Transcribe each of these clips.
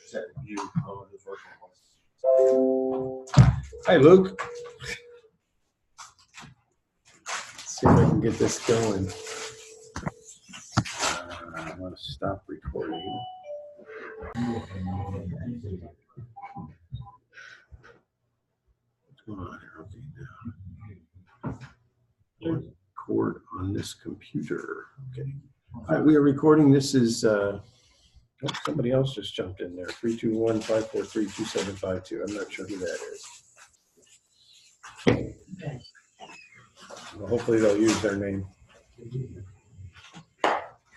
second view of the first one. Hi, Luke. Let's see if I can get this going. I want to stop recording. What's going on here? Okay, now. Record on this computer. Okay. All right, we are recording. This is somebody else just jumped in there. 321-543-2752. I'm not sure who that is. Well, hopefully they'll use their name.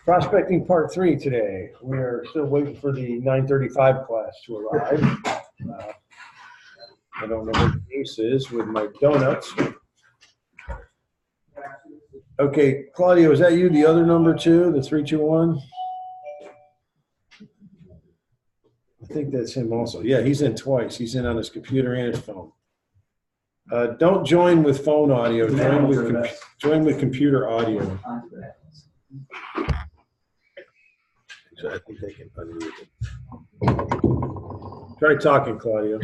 Prospecting part 3 today. We are still waiting for the 935 class to arrive. I don't know what the case is with my donuts. Okay, Claudio, is that you, the other number 2, the 321? I think that's him also. Yeah, he's in twice. He's in on his computer and his phone. Don't join with phone audio. Join with computer audio. So I think they can unmute it. Try talking, Claudio.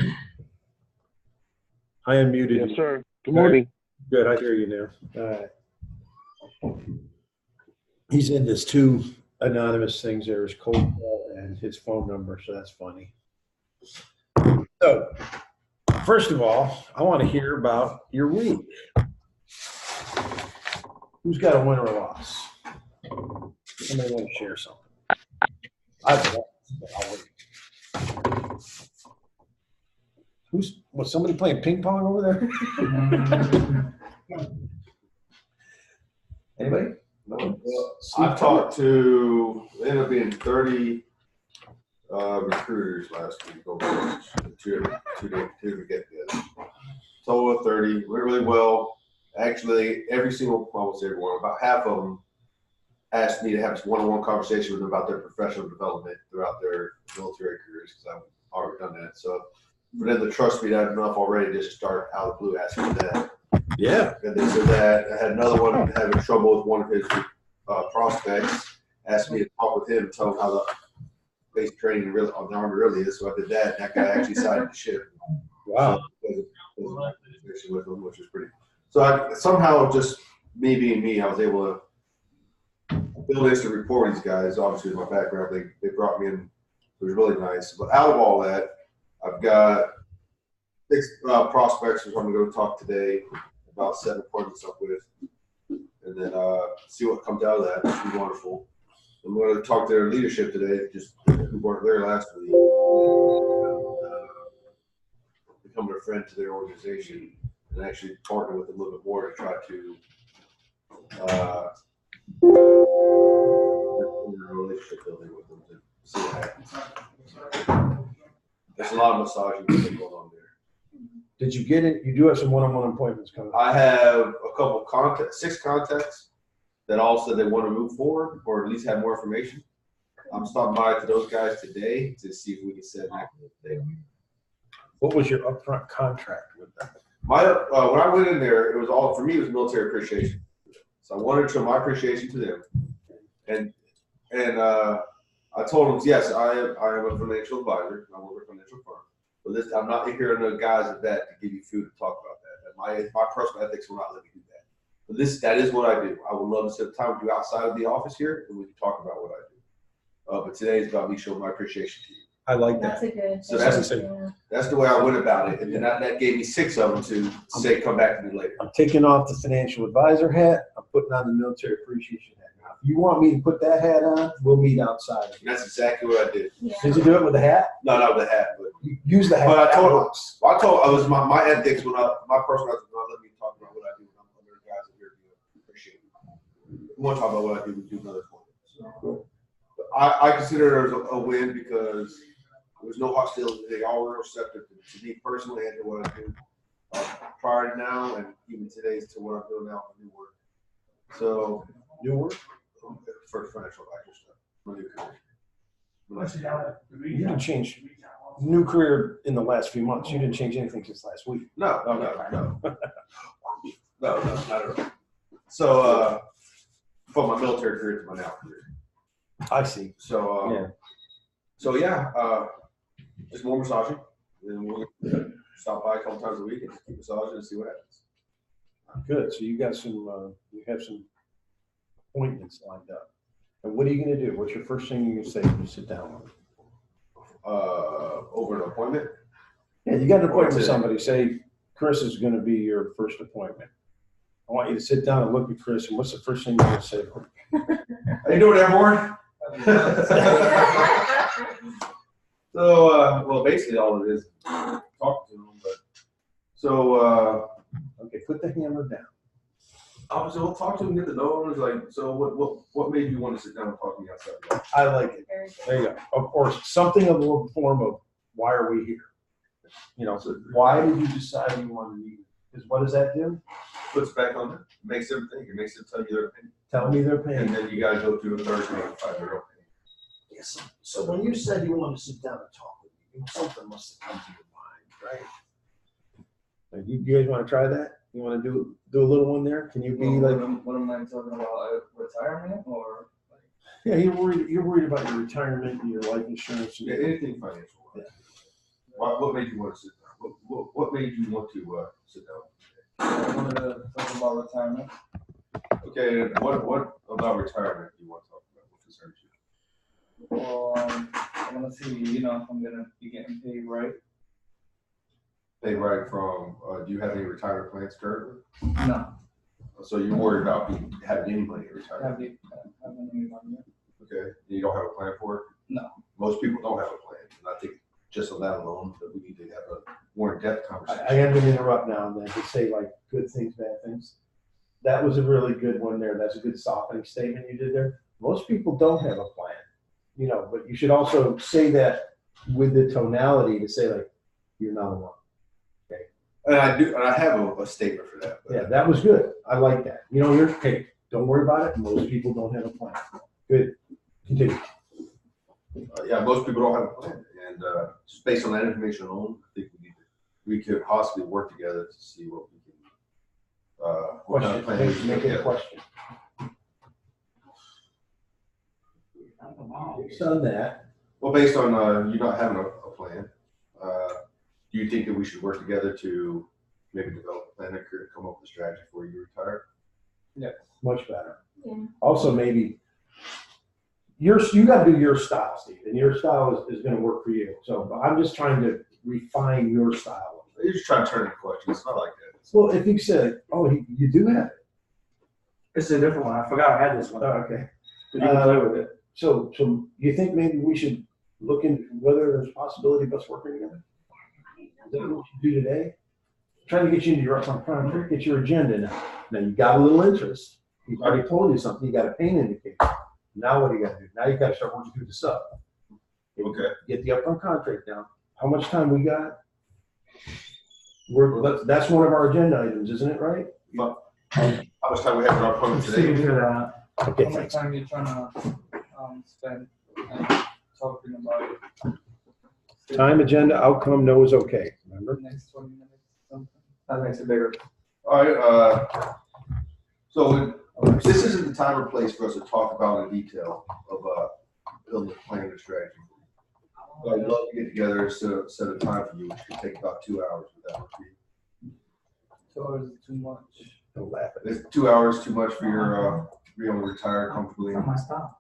I unmuted you. Yes, sir. Good morning. Good, I hear you now. All right. He's in this 2 anonymous things. There's cold call and his phone number, so that's funny. So, first of all, I want to hear about your week. Who's got a win or a loss? Somebody want to share something? I've lost, but I'll wait. Was somebody playing ping pong over there? Anybody? No. Well, I've talked to, it ended up being 30 recruiters last week over two to get together. Total of 30, went really well. Actually, almost everyone, about half of them asked me to have this one-on-one conversation with them about their professional development throughout their military careers, because I've already done that. So for them to trust me that enough already just to start out of the blue asking that. Yeah. And they said that. I had another one having trouble with one of his prospects, asked me to talk with him and tell him how the basic training on the Army really is. So I did that, and that guy actually signed the ship. Wow. So, with him, which was pretty. So somehow, just me being me, I was able to build instant rapport with these guys. Obviously, with my background, they brought me in. It was really nice. But out of all that, I've got 6 prospects which I'm going to go talk today. About 7 appointments up with, and then see what comes out of that. Which would be wonderful. I'm going to talk to their leadership today, just who weren't there last week. Become their friend to their organization and actually partner with them a little bit more to try to relationship building with them to see what happens. There's a lot of massaging going on there. Did you get it? You do have some one-on-one appointments coming up. I have a couple 6 contacts that all said they want to move forward or at least have more information. I'm stopping by to those guys today to see if we can set an active date. What was your upfront contract with them? My when I went in there, it was all for me. It was military appreciation. So I wanted to show my appreciation to them, and I told them, yes, I am a financial advisor. I work with a financial firm. But I'm not here in the guise of that to give you food to talk about that. My personal ethics will not let me do that. But that is what I do. I would love to spend time with you outside of the office here, and we can talk about what I do. But today is about me showing my appreciation to you. I like that. That's a good. So that's the way I went about it, and then that gave me 6 of them to say, come back to me later. I'm taking off the financial advisor hat. I'm putting on the military appreciation hat. Now, if you want me to put that hat on, we'll meet outside. And that's exactly what I did. Yeah. Did you do it with the hat? No, not with the hat, but Use the hat. But I was my ethics my personal ethics will not let me talk about what I do when I'm under the guys that here to appreciate it. We want to talk about what I do, we do another point. So, I consider it as a win because there was no hostility. They all were receptive to me personally and to what I do prior to now and even today to what I'm doing now for new work. So New work? For financial advisor stuff. My new career. You didn't change new career in the last few months. You didn't change anything since last week. No, not at all. So, from my military career to my now career. I see. So, Just more massaging, and we'll stop by a couple times a week and just keep massaging and see what happens. Good. So you got some, you have some appointments lined up. And what are you going to do? What's your first thing you're going to say when you sit down with them? Over an appointment. Yeah, you got an appointment with somebody. Say Chris is going to be your first appointment. I want you to sit down and look at Chris. And what's the first thing you're going to say to him? How you doing there, Warren? So, well, basically all it is talking to them. But so, Okay, put the hammer down. obviously, we'll talk to them, get to know them. It's like, so what made you want to sit down and talk to me outside? I like it. There you go. Of course, something of the form of why are we here? You know, so why did you decide you wanted to meet? Because what does that do? Puts back on it, makes them think, it makes them tell you their opinion. Tell me their And pain. then you gotta go through a Thursday and find their opinion. Yes. So when you said you wanted to sit down and talk with me, something must have come to your mind, right? You guys want to try that? You want to do a little one there? Can you be like? What am I talking about? Retirement or? Yeah, you're worried about your retirement and your life insurance. Yeah, anything financial. Yeah. What made you want to sit down? What made you want to sit down? I wanted to talk about retirement. Okay, and what about retirement do you want to talk about? What concerns you? Well, I want to see, if I'm gonna be getting paid right. Paid right from, do you have any retirement plans currently? No, So you're worried about having any money in retirement? having any money. Okay, you don't have a plan for it? No. Most people don't have a plan, and I think just on that alone, that we need to have a more in-depth conversation. I am going to interrupt now and then to say like good things, bad things. That was a really good one there. That's a good softening statement you did there. Most people don't have a plan, but you should also say that with the tonality to say like, you're not alone. And I do, and I have a statement for that. But Yeah, that was good. I like that. Hey, don't worry about it. Most people don't have a plan. Good. Continue. yeah, most people don't have a plan, and just based on that information alone, I think we could possibly work together to see what we can. What kind of plan we can Make put it a together. question. Based on that, Well, based on you not having a plan, do you think that we should work together to maybe develop a plan that could come up with a strategy for you to retire? much better. Yeah. Also, maybe you got to do your style, Steve, and your style is going to work for you. So I'm just trying to refine your style. You're just trying to turn the question. It's not like that. Well, if you said, "Oh, you do have it," This is a different one. I forgot I had this one. okay. But you can play with it. So you think maybe we should look into whether there's a possibility of us working together? Is that what we should do today? Trying to get you into your upfront, get your agenda now. Now you got a little interest. He's already told you something. You got a pain indicator. Now what do you got to do? Now you got to start working through the sub. Okay. Get the upfront contract down. How much time we got? That's one of our agenda items, isn't it? Right? How much time we have in our appointment See you today? do that. Okay. How much Thanks. time you trying to spend talking about it? Time, agenda, outcome, no is okay. Remember? Next 20 minutes, something. That makes it bigger. All right. So this isn't the time or place for us to talk about in detail of building a plan or strategy. But I'd love to get together, set a time for you, which could take about 2 hours. Would that work for you? 2 hours is too much. Don't laugh at it. Is 2 hours too much for your be able to retire comfortably That's not my style.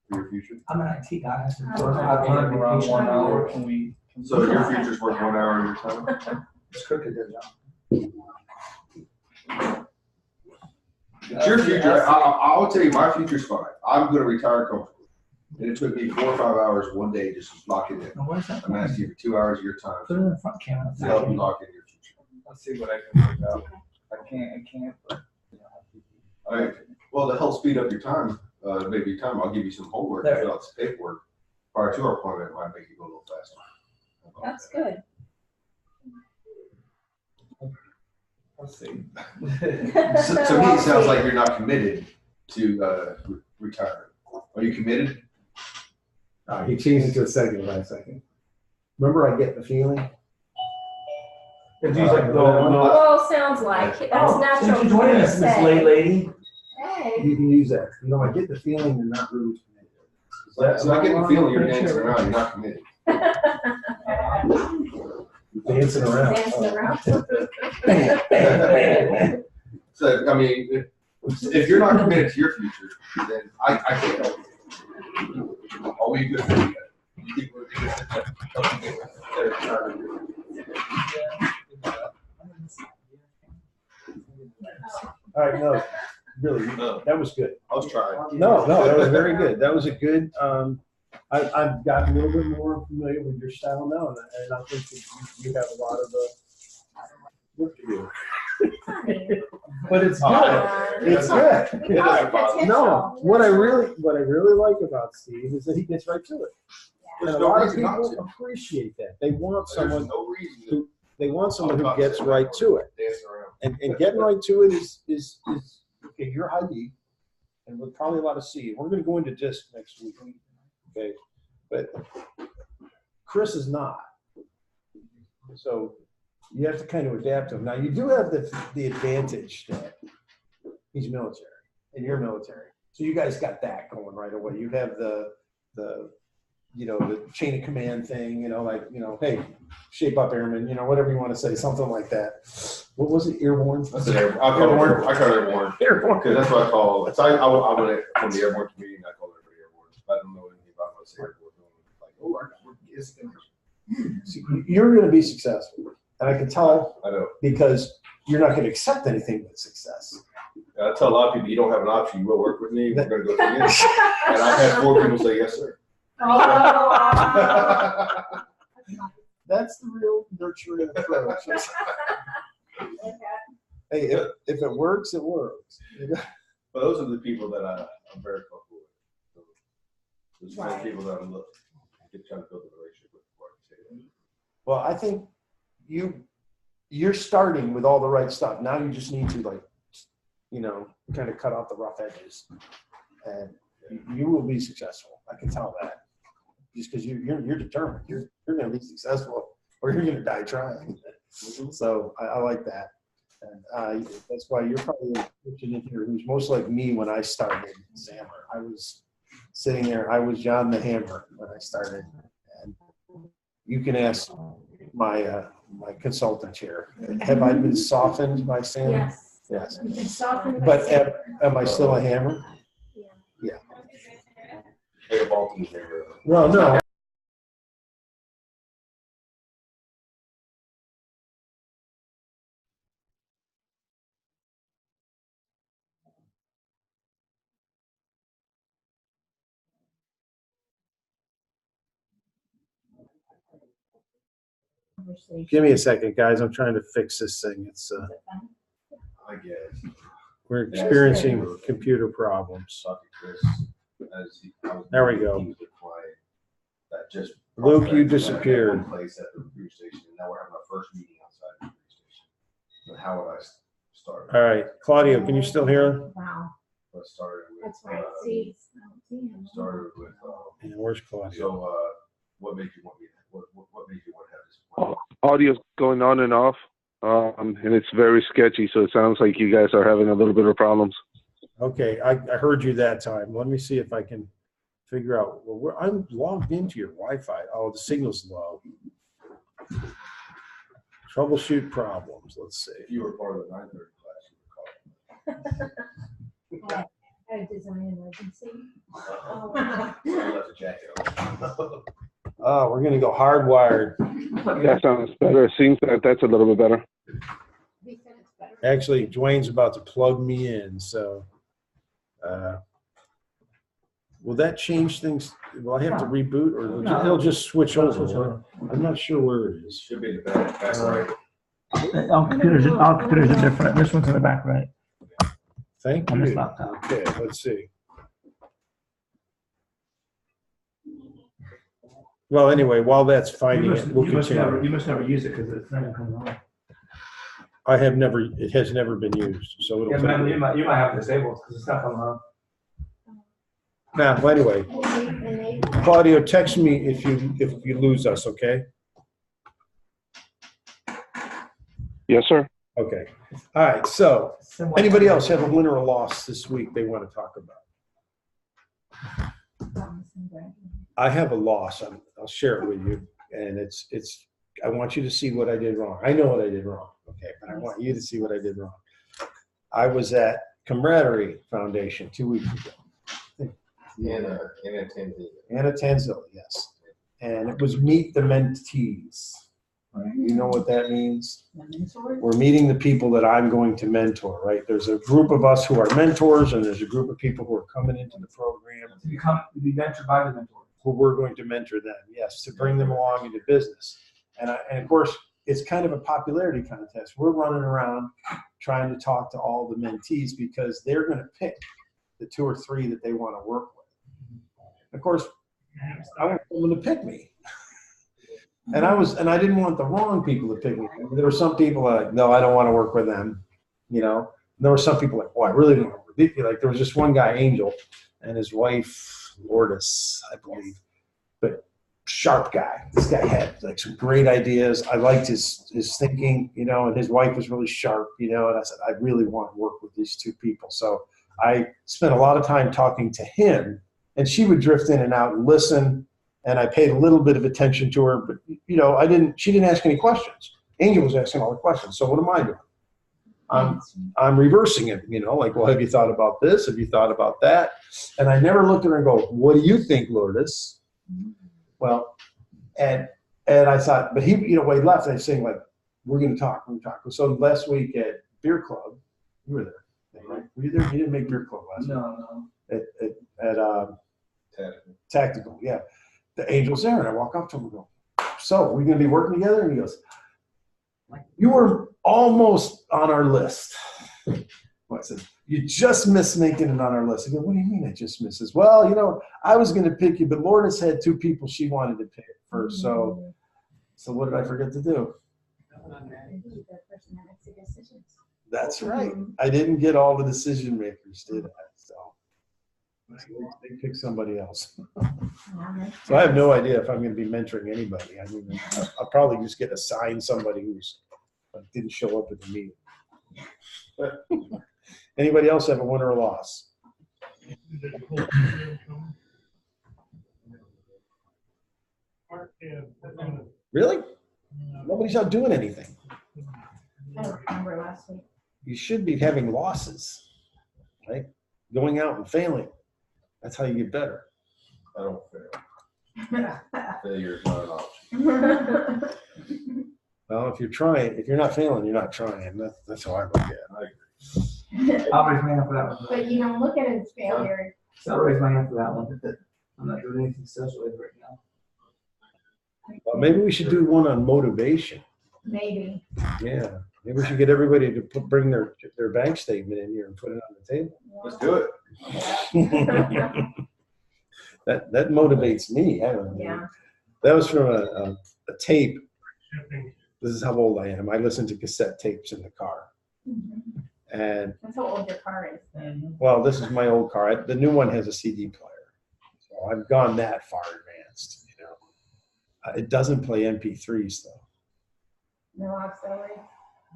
for your future? I'm an IT guy. I've learned around 1 hour. Can we? So your future's worth 1 hour of your time? It's crooked, that job. It's your future. I'll tell you, my future's fine. I'm going to retire comfortably. And it took me 4 or 5 hours one day just to lock it in. Now, where's that? I'm asking you for 2 hours of your time Put it in the front camera. to help you lock in your future. Let's see what I can figure out. I can't, but. All right. Well, to help speed up your time, maybe time, I'll give you some homework. There. Fill out some paperwork prior to our appointment. It might make you go a little faster. That's good. Let's see. To me, it sounds like you're not committed to retirement. Are you committed? He changed it to a second last second. Remember, I get the feeling. If you like, Well, sounds like that's natural. Thanks for joining us, Miss Lay Lady. Hey. You can use that. I get the feeling you're not really committed. So I get the feeling you're dancing around. You're not committed. Dancing around. Dancing around. So, I mean, if you're not committed to your future, then I can't help you. Are we good for you? You think we're good to help you get better? All right, no, really, No, that was good. I was trying. No, that was very good. That was a good, I've gotten a little bit more familiar with your style now, and I think that you have a lot of work to do. But it's good. It's good. It doesn't bother me. No, what I really like about Steve is that he gets right to it. And There's a no lot of reason not people to. appreciate that. They want There's someone no reason to. they want someone who gets right to it. Dancing around. And getting right to it is okay, you're high D, and with probably a lot of C. We're gonna go into disc next week. Okay. But Chris is not. So you have to kind of adapt to him. Now you do have the advantage that he's military and you're military. So you guys got that going right away. You have the the chain of command thing, like, hey, shape up airman, whatever you want to say, something like that. What was it? Airborne? That's an airborne. I call it airborne. Airborne. Because that's what I call it. I went from the airborne community and I call everybody airborne. I don't know anything about what's airborne. Like, oh, You're going to be successful. And I can tell I know. because you're not going to accept anything but success. I tell a lot of people, you don't have an option. You will work with me. We're going to go through this. And I've had 4 people say, yes, sir. Oh. That's the real nurturing approach. Hey, if it works, it works. But those are the people that I'm very comfortable with. So there's many Right. people that I'm trying to build a relationship with before I say that. Well, I think you're starting with all the right stuff. Now you just need to kind of cut out the rough edges, and you will be successful. I can tell that. Just because you're determined, you're going to be successful, or you're going to die trying. So I like that, and that's why you're probably a person in here who's most like me when I started Xammer. I was sitting there. I was John the Hammer when I started, and you can ask my my consultant here. Have I been softened by Sam? Yes. Yes. You've been softened by But Sam. am I still a hammer? Take a ball to the neighborhood. Well, no. Give me a second, guys. I'm trying to fix this thing. It's I guess. we're experiencing computer problems. Talking to Chris There we go. He was a client that just Luke, you prospected disappeared. at one place at the recruiter station, and now we're having our first meeting outside the recruiter station. So how would I start? All right, Claudio, can you still hear? Wow, Let's start with. that's right. See, I don't see him. Started with. Yeah, where's Claudio? So what made you want me? What made you want to have this? Appointment? Audio's going on and off, and it's very sketchy, so it sounds like you guys are having a little bit of problems. Okay, I heard you that time. Let me see if I can figure out. Well, I'm logged into your Wi-Fi. Oh, the signal's low. Troubleshoot problems. Let's see. If you were part of the 9:30 class, you would call. A design emergency. I left the jacket on. Oh, we're gonna go hardwired. That sounds better. It seems that that's a little bit better. We said it's better. Actually, Dwayne's about to plug me in, so will that change things? Will I have to reboot, or it'll just switch over? I'm not sure where it is. Should be in the back right. All computers are different. This one's in the back right Thank on this you. laptop. Okay, let's see. Well, anyway, while that's finding it, we'll continue. You must never use it because it's never coming on. I have never, it has never been used, so it'll Yeah, take. man, you might have it disabled because it's not coming on. Nah, well, anyway, And they, Claudio, text me if you lose us, okay? Yes, sir. Okay. All right, so anybody else have a win or a loss this week they want to talk about? I have a loss. I'll share it with you. And I want you to see what I did wrong. I know what I did wrong, okay, but I want you to see what I did wrong. I was at Camaraderie Foundation 2 weeks ago. Anna Tanzil, yes. And it was Meet the Mentees. You know what that means? We're meeting the people that I'm going to mentor, right? There's a group of us who are mentors, and there's a group of people who are coming into the program. To be mentored by the mentor. Who we're going to mentor them, yes, to bring them along into business. And of course, it's kind of a popularity contest. We're running around trying to talk to all the mentees because they're going to pick the 2 or 3 that they want to work with. Of course, I want someone to pick me. And I didn't want the wrong people to pick me. There were some people like, no, I don't want to work with them. You know, and there were some people like, oh, I really don't want to work with you. Like there was just one guy, Angel, and his wife, Lourdes, I believe, but sharp guy. This guy had like some great ideas. I liked his thinking, you know, and his wife was really sharp, you know, and I said, I really want to work with these 2 people. So I spent a lot of time talking to him, and she would drift in and out and listen. And I paid a little bit of attention to her, but you know, she didn't ask any questions. Angel was asking all the questions. So what am I doing? I'm reversing it, you know, like, well, have you thought about this? Have you thought about that? And I never looked at her and go, what do you think, Lourdes? Well, and I thought, but he, you know, when he left, I was saying like, we're going to talk. So last week at Beer Club, you were there, right? Were you there? You didn't make Beer Club last week. No. At Tactical, yeah. The Angel's there, and I walk up to him and go, so are we going to be working together? And he goes, you were almost on our list. Well, I said, you just missed making it on our list. I go, what do you mean I just missed this? Well, you know, I was going to pick you, but Lourdes had 2 people she wanted to pick first. So what did I forget to do? The person that makes the decisions. That's right. I didn't get all the decision makers, did I? So they picked somebody else. So I have no idea if I'm going to be mentoring anybody. I mean, I'll probably just get assigned somebody who's didn't show up at the meeting. But anybody else have a win or a loss? Really? Nobody's out doing anything. I don't remember last week. You should be having losses, right? Going out and failing. That's how you get better. I don't fail. Failure is not an option. Well, if you're not failing, you're not trying. That's how I look at it. I agree. I'll raise my hand for that one. But you don't look at it as failure. I'll raise my hand for that one. I'm not doing anything social right now. Well, maybe we should do one on motivation. Maybe. Yeah. Maybe we should get everybody to bring their bank statement in here and put it on the table. Let's do it. That motivates me. I don't know. Yeah. That was from a tape. This is how old I am. I listen to cassette tapes in the car. Mhm. And That's how old your car is. well, this is my old car. The new one has a CD player. So I've gone that far advanced, you know. It doesn't play MP3s though. No auxiliary.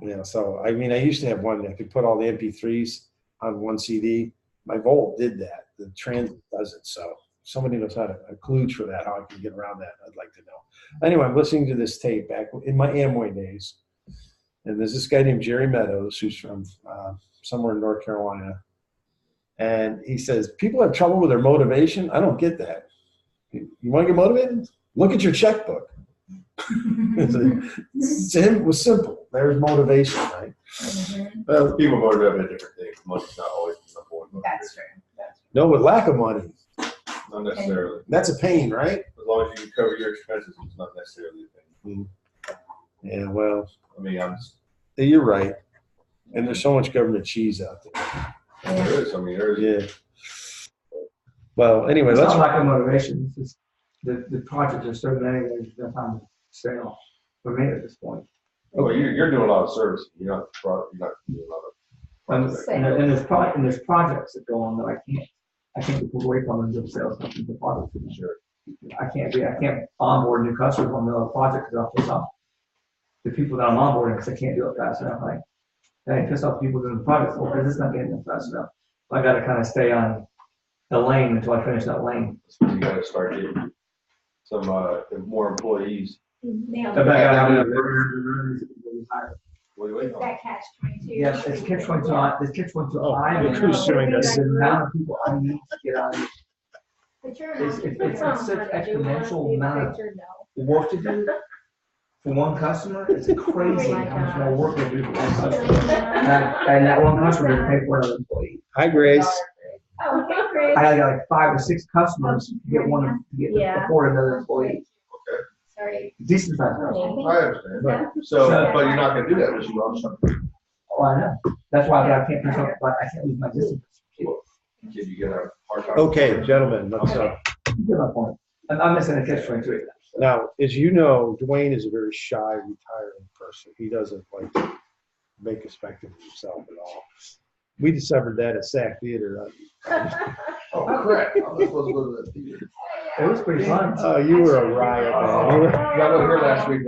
You know, so I mean, I used to have one that could put all the MP3s on one CD. My Volt did that. The Transit doesn't. So if somebody knows how to a kludge for that, how I can get around that, I'd like to know. Anyway, I'm listening to this tape back in my Amway days, and there's this guy named Jerry Meadows who's from somewhere in North Carolina, and he says people have trouble with their motivation. I don't get that. You want to get motivated? Look at your checkbook. To him, it was simple. There's motivation, right? Mhm. Well, People motivate by different things. Money's not always the number one motivator. That's true. That's no, but lack of money, Not necessarily. that's a pain, right? As long as you can cover your expenses, it's not necessarily a thing. Yeah, well, I mean, I'm just, you're right. And there's so much government cheese out there. true. Yeah. there is. I mean, there is. Yeah. Well, anyway, It's let's. not lack of motivation. It's just the projects are so many, there's no time to fail for me at this point. Well, you're doing a lot of service. You're not doing a lot of. And there's projects that go on that I can't be pulled away from and do sales company the project for sure. I can't onboard new customers on the other project because I'll piss off the people that I'm onboarding because I can't do it fast enough. Like, hey, piss off people doing the project because it's not getting them fast enough. So I got to kind of stay on the lane until I finish that lane. You got to start getting. some more employees. Nailed So it. that guy, What are you waiting on? That catch 22. yes, it's catch 22 on, this catch 22 Oh, on. look who's suing us. The amount of people I need to get on it. But you're It's such exponential amount of Picture, no. work to do for one customer. It's crazy how much more work they do for one customer. And that one customer doesn't pay for another employee. Hi, Grace. Oh, hey, Chris. I got like 5 or 6 customers to get one, to get Yeah. afford another employee. Sorry. Decent sized I customer. understand. Yeah. So, but you're not gonna do that this year, something. Oh, I know. That's why I can't do something, but I can't lose my distance. You Did you get a hard time? Okay, gentlemen, let's, get my point. I'm missing a catch 22. now, as you know, Dwayne is a very shy, retiring person. He doesn't like to make a spectacle of himself at all. We discovered that at Sac Theater. Oh, crap. I'm not supposed to go to that theater. It was pretty fun. Oh, you were a riot, man. You were- I wasn't here last week.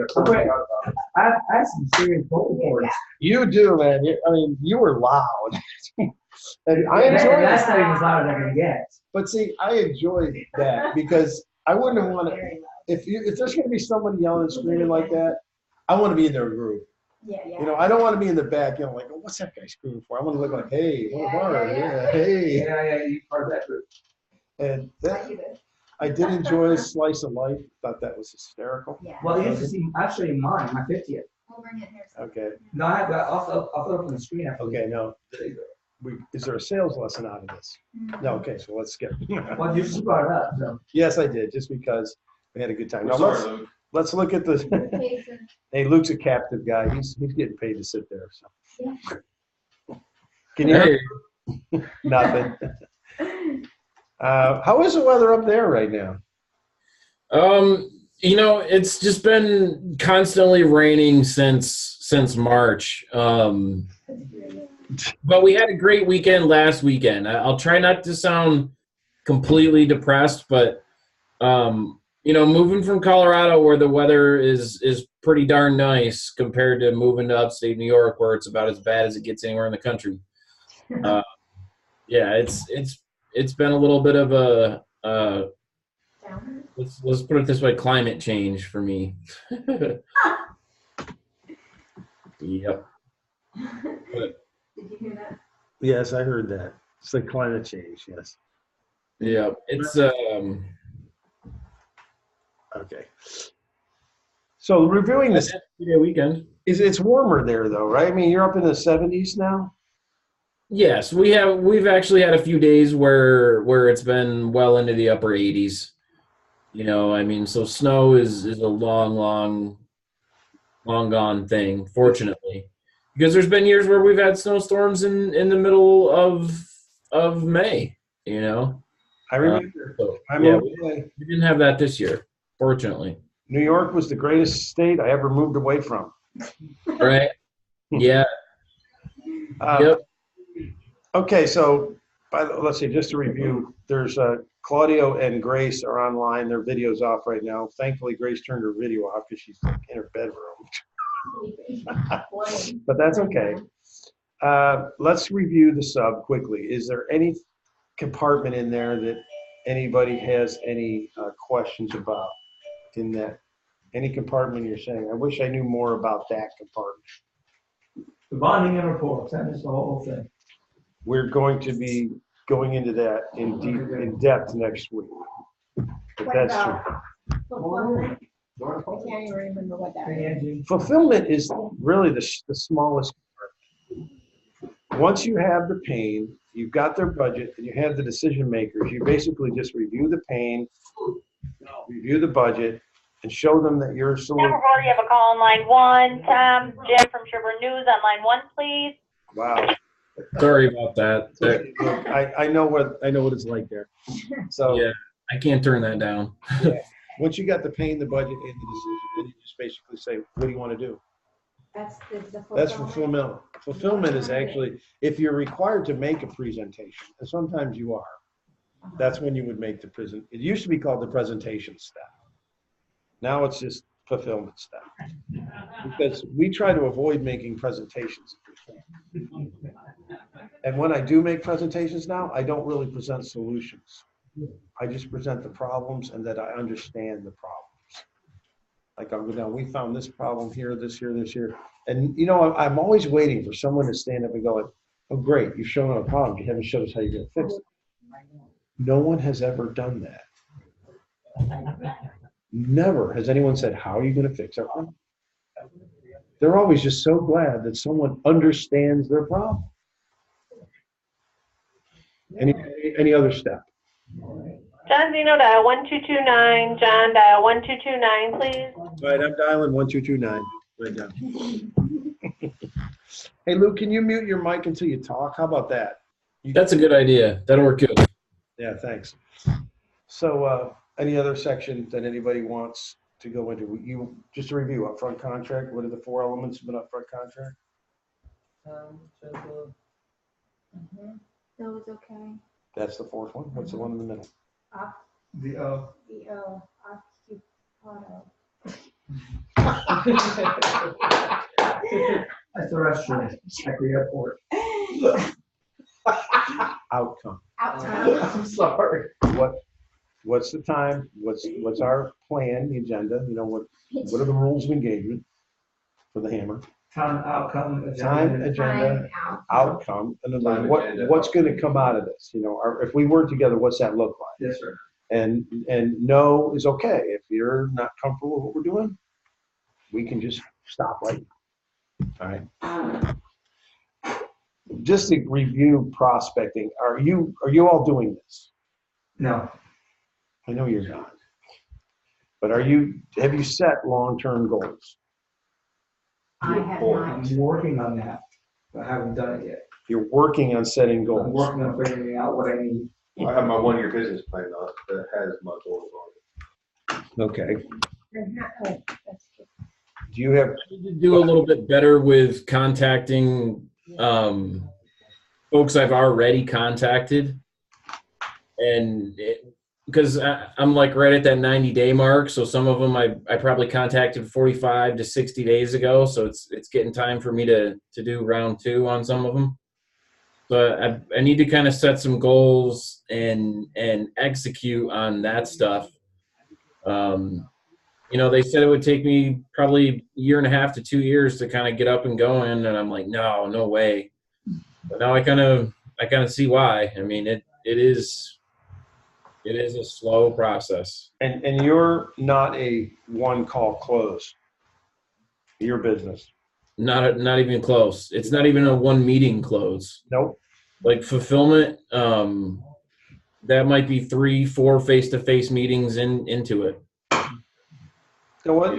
I had some serious vocal cords. You do, man. I mean, you were loud. And I enjoyed That's it. not even as loud as I can get. But see, I enjoyed that because I wouldn't want to, if there's going to be somebody yelling and screaming like that, I want to be in their group. Yeah, yeah. You know, I don't want to be in the back, you know, like, oh, what's that guy screaming for? I want to look like, hey, what Yeah, bar? yeah, Yeah, hey. Yeah, you part of that group. And I that, do this. I did enjoy Slice of Life. Thought that was hysterical. Yeah. Well, you have to see, I'll show you mine, my 50th. We'll bring it here. Okay. No, I have, I'll put it up on the screen after. Okay, now, is there a sales lesson out of this? No, okay, so let's skip. Well, you just brought it up, so. Yes, I did, just because we had a good time. Now, Sorry, Luke. let's look at the, Jason. hey, Luke's a captive guy. He's getting paid to sit there, so. Yeah. Can you hear? Nothing. How is the weather up there right now? You know, it's just been constantly raining since March. But we had a great weekend last weekend. I'll try not to sound completely depressed, but you know, moving from Colorado where the weather is pretty darn nice compared to moving to upstate New York where it's about as bad as it gets anywhere in the country. Yeah, it's been a little bit of a Down. let's put it this way, climate change for me. Yep. Did you hear that? Yes, I heard that. It's like climate change, yes. Yep. It's Okay. So reviewing this, weekend. it's warmer there though, right? I mean, you're up in the 70s now? Yes, we've actually had a few days where it's been well into the upper 80s. You know, I mean, so snow is a long gone thing, fortunately. Because there's been years where we've had snowstorms in the middle of May, you know. I remember. So, I yeah, moved away. we didn't have that this year, fortunately. New York was the greatest state I ever moved away from. Right? Yeah. Yep. Okay, so let's see, just to review, there's Claudio and Grace are online. Their video's off right now. Thankfully, Grace turned her video off because she's in her bedroom. But that's okay. Let's review the sub quickly. Is there any compartment in there that anybody has any questions about in that? Any compartment you're saying, I wish I knew more about that compartment. The bonding and reports, that is the whole thing. We're going to be going into that in depth next week. But What that's about true. fulfillment? I can't even remember what that is. Angie. Fulfillment is really the smallest part. Once you have the pain, you've got their budget, and you have the decision makers, you basically just review the pain, review the budget, and show them that your solution. Number 4, you have a call on line 1. Tom, Jim from Sherburne News on line 1, please. Wow. Sorry about that. Look, I know what it's like there. So Yeah, I can't turn that down. once you got the pain, the budget, and the decision, then you just basically say, what do you want to do? That's the That's fulfillment. fulfillment. Fulfillment is actually, if you're required to make a presentation, and sometimes you are, that's when you would make the present. It used to be called the presentation step. Now it's just fulfillment step. Because we try to avoid making presentations if we can. And when I do make presentations now, I don't really present solutions. I just present the problems and that I understand the problems. Like I'll go down, we found this problem here, this here, this here. And you know, I'm always waiting for someone to stand up and go, like, oh, great, you've shown us a problem. You haven't showed us how you're gonna fix it. No one has ever done that. Never has anyone said, how are you gonna fix our problem? They're always just so glad that someone understands their problem. Any other step? John Zeno, dial 1229. John, dial 1229, please. All right, I'm dialing 1229 right now. Hey, Lou, can you mute your mic until you talk? How about that? That's a good idea. That'll work good. Yeah, thanks. So, any other section that anybody wants to go into? You just a review, upfront contract. What are the 4 elements of an upfront contract? That was okay. That's the 4th one. What's the one in the middle? The, that's the restroom at the airport. Outcome. Outside. I'm sorry. What's the time? What's our plan, the agenda? You know, what are the rules of engagement for the hammer? Time, outcome, Time, agenda. agenda, Time out. outcome, and then Time, agenda. what's going to come out of this? You know, if we work together, what's that look like? Yes, sir. And no is okay. If you're not comfortable with what we're doing, we can just stop right now. All right. Just to review prospecting, are you all doing this? No, I know you're not. But have you set long-term goals? I have I'm not. working on that. I haven't done it yet. You're working on setting I'm goals. working on figuring out what I need. I have my 1-year business plan on it that has my goals on Okay. That's good. Do you have, Need to do a little bit better with contacting folks I've already contacted, and because I'm like right at that 90-day mark, so some of them I probably contacted 45 to 60 days ago, so it's getting time for me to do round 2 on some of them. So I need to kind of set some goals and execute on that stuff. You know, they said it would take me probably 1.5 to 2 years to kind of get up and going, and I'm like, no way. But now I kind of see why. I mean, it is a slow process. and you're not a one-call close. Your business. Not even close. It's not even a 1 meeting close. Nope. Like fulfillment, that might be 3-4 face-to-face meetings into it. So what?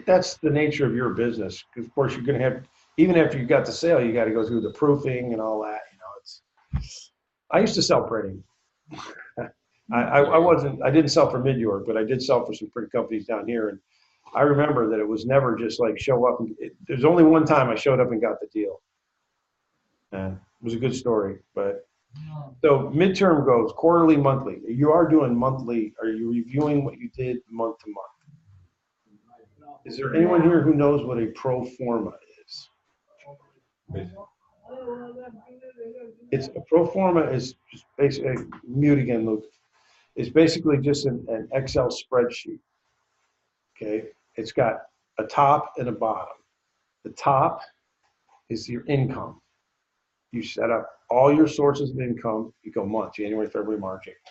That's the nature of your business. 'Cause of course, you're going to have, even after you got the sale, you got to go through the proofing and all that. You know, I used to sell printing. I didn't sell for Mid-York, but I did sell for some print companies down here. And I remember that it was never just like show up. There's only one time I showed up and got the deal. And it was a good story. But so midterm goes, quarterly, monthly. You are doing monthly. Are you reviewing what you did month to month? Is there anyone here who knows what a pro forma is? It's a pro forma is just basically, mute again, Luke. It's basically just an Excel spreadsheet. Okay, it's got a top and a bottom. The top is your income. You set up all your sources of income. You go month, January, February, March, April,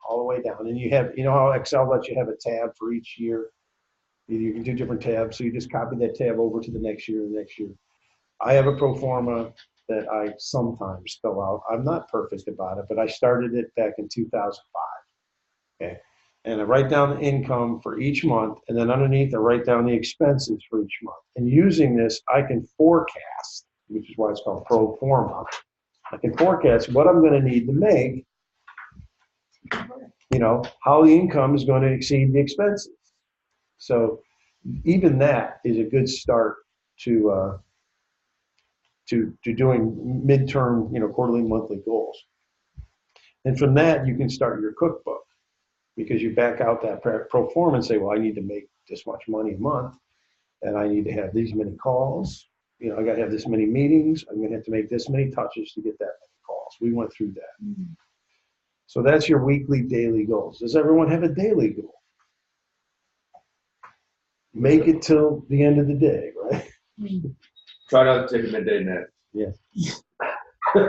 all the way down. And you have, you know how Excel lets you have a tab for each year? You can do different tabs, so you just copy that tab over to the next year and the next year. I have a pro forma that I sometimes fill out. I'm not perfect about it, but I started it back in 2005. Okay, and I write down the income for each month, and then underneath I write down the expenses for each month. And using this, I can forecast, which is why it's called pro forma. I can forecast what I'm going to need to make, you know, how the income is going to exceed the expenses. So even that is a good start to doing midterm, you know, quarterly, monthly goals. And from that, you can start your cookbook, because you back out that pro forma and say, well, I need to make this much money a month, and I need to have these many calls. You know, I got to have this many meetings. I'm going to have to make this many touches to get that many calls. We went through that. So that's your weekly, daily goals. Does everyone have a daily goal? Make it till the end of the day, right? Try not to take a midday nap. Yeah. Do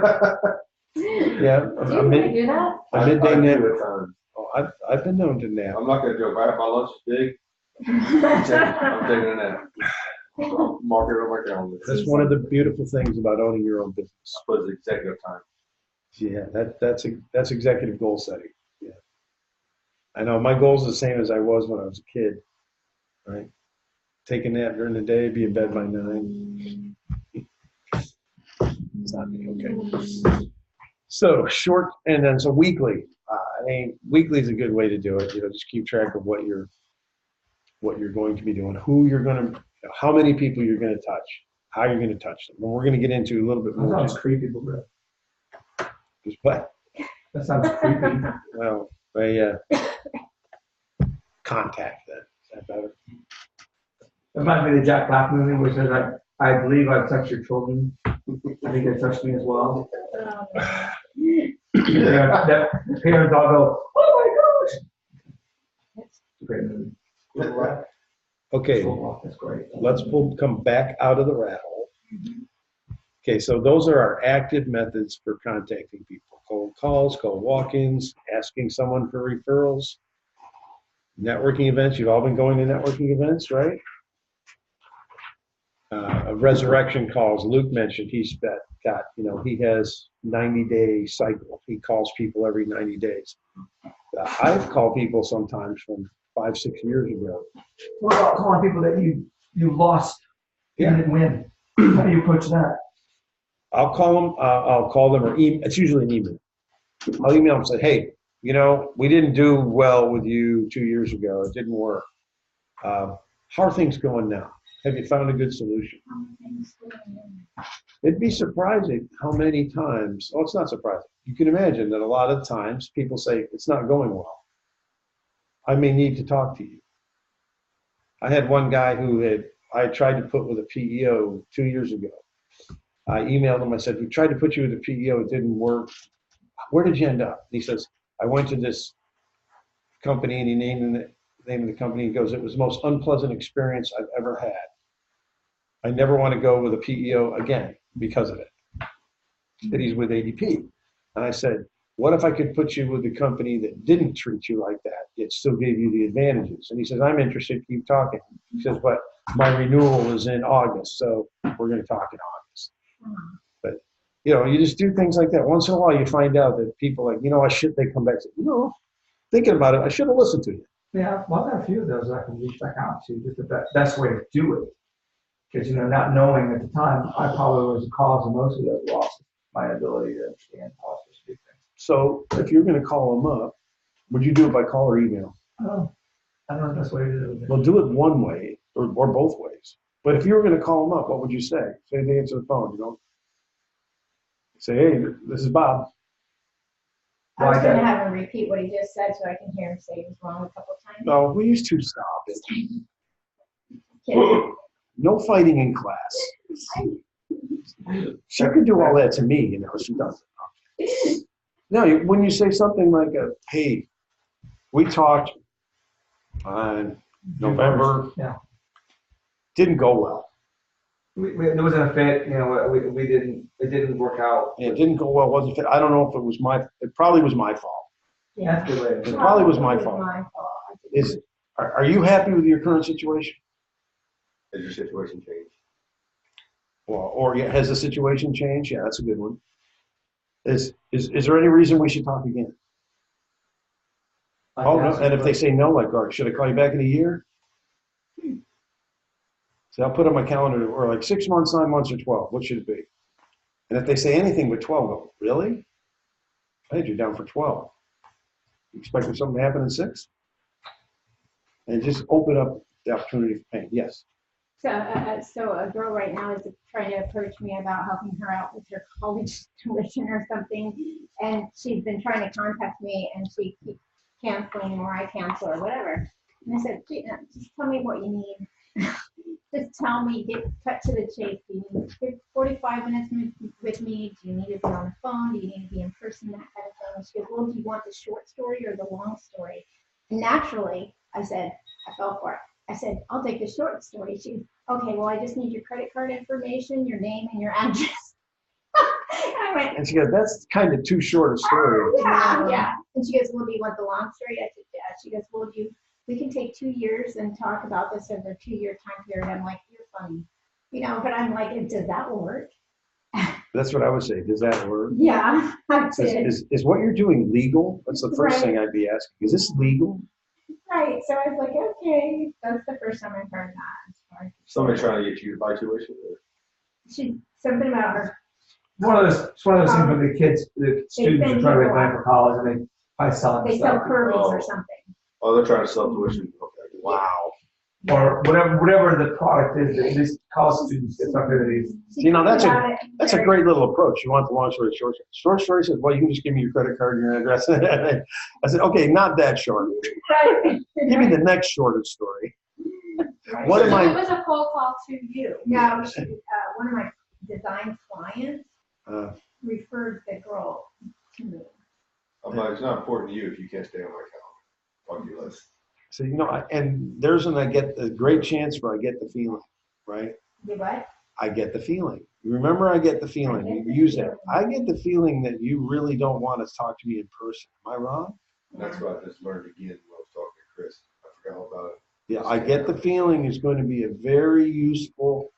Yeah, you really do that? a midday I nap. do at times. Oh, I've been known to nap. I'm not gonna joke. My lunch is big. I'm taking a nap. I'll mark it on my calendar. That's one of the beautiful things about owning your own business. I put it as executive time. Yeah, that's executive goal setting. Yeah. I know my goal's the same as I was when I was a kid, right? Take a nap during the day, be in bed by 9. It's not me, okay. So short, and then so weekly. I mean, weekly is a good way to do it. You know, just keep track of what you're going to be doing, who you're going to, how many people you're going to touch, how you're going to touch them. And we're going to get into a little bit That more. sounds creepy, but Just what? that sounds creepy. Well, contact then. Is that better? It might be the Jack Black movie where it says, I believe I've touched your children. I think they touched me as well. The parents all go, oh my gosh. It's a great movie. Okay, That's great. let's come back out of the rat hole. Okay, so those are our active methods for contacting people. Cold calls, cold walk-ins, asking someone for referrals, networking events. You've all been going to networking events, right? Resurrection calls. Luke mentioned he's got, he has 90-day cycle. He calls people every 90 days. I've called people sometimes from 5-6 years ago. What about calling people that you lost? You didn't win. How do you approach that? I'll call them or email. It's usually an email. I'll email them and say, hey, we didn't do well with you 2 years ago. It didn't work. How are things going now? Have you found a good solution? It'd be surprising how many times, it's not surprising. You can imagine that a lot of times people say, it's not going well. I may need to talk to you. I had one guy I tried to put with a PEO 2 years ago. I emailed him, I said, we tried to put you with a PEO, it didn't work. Where did you end up? And he says, I went to this company, and he named the name of the company. He goes, it was the most unpleasant experience I've ever had. I never want to go with a PEO again because of it. That he's with ADP. And I said, what if I could put you with the company that didn't treat you like that, yet still gave you the advantages? And he says, I'm interested, keep talking. He says, but my renewal is in August, so we're going to talk in August. But, you just do things like that. Once in a while, you find out that people they come back and say, thinking about it, I should have listened to you. Yeah, well, I've got a few of those I can reach back out to. Just the best way to do it. Because, not knowing at the time, I probably was the cause of most of those losses, my ability to understand positive speak things. So if you're going to call them up, would you do it by call or email? Oh, I don't know the best way to do it. Well, do it one way or both ways. But if you were going to call them up, what would you say? Say they answer the phone, Say, hey, this is Bob. I was gonna have him repeat what he just said so I can hear him say he was wrong a couple times. No, we used to stop it. Kidding. No fighting in class. She could do all that to me, she doesn't. No, when you say something like, hey, we talked on November, Yeah. didn't go well. There wasn't a fit, it didn't work out. It didn't go well, wasn't fit. I don't know if it probably was my fault. That's the way. It probably was my fault. Are you happy with your current situation? Has your situation changed? Well, or has the situation changed? Yeah, that's a good one. Is there any reason we should talk again? No. And if they say no, all right, should I call you back in a year? So I'll put on my calendar, or like 6 months, 9 months, or 12. What should it be? And if they say anything but 12, go, really? I think you're down for 12. You expecting something to happen in 6? And just open up the opportunity for pain. Yes. So a girl right now is trying to approach me about helping her out with her college tuition or something, and she's been trying to contact me, and she keeps canceling, or I cancel, or whatever. And I said, just tell me what you need. Just tell me, cut to the chase. Do you need 45 minutes with me? Do you need to be on the phone? Do you need to be in person? That kind of thing. And she goes, well, do you want the short story or the long story? And naturally, I said, I fell for it. I said, I'll take the short story. She goes, okay, well, I just need your credit card information, your name, and your address. I went, And she goes, that's kind of too short a story. yeah. And she goes, well, do you want the long story? I said, yeah. She goes, well, we can take 2 years and talk about this over a 2-year time period. I'm like, you're funny. But I'm like, does that work? That's what I would say. Does that work? Yeah, I did. Is what you're doing legal? That's the first Right. thing I'd be asking. Is this legal? Right. So I was like, okay. That's the first time I've heard that. Somebody trying to get you to buy tuition? She, something about her. It's one of those things where the students are trying to make money for college and they buy selling They sell stuff. curlies or something. Oh, they're trying to sell tuition. Okay. Wow. Or whatever the product is that these college students get something that these. You know, that's About it. That's a great little approach. You want the long story short. Short story says, well, you can just give me your credit card and your address. I said, okay, not that short. Right. Give me the next shortest story. Right. One of So my- it was a cold call to you. No, one of my design clients Uh, referred the girl to me. I'm like, it's not important to you if you can't stay on my calendar. Fuck you, Les. so, and there's when I get a great chance where I get the feeling, right? You what? I get the feeling. Remember, I get the feeling. You use that. I get the feeling that you really don't want to talk to me in person. Am I wrong? That's what I just learned again when I was talking to Chris. I forgot all about it. Yeah, I get the feeling is going to be a very useful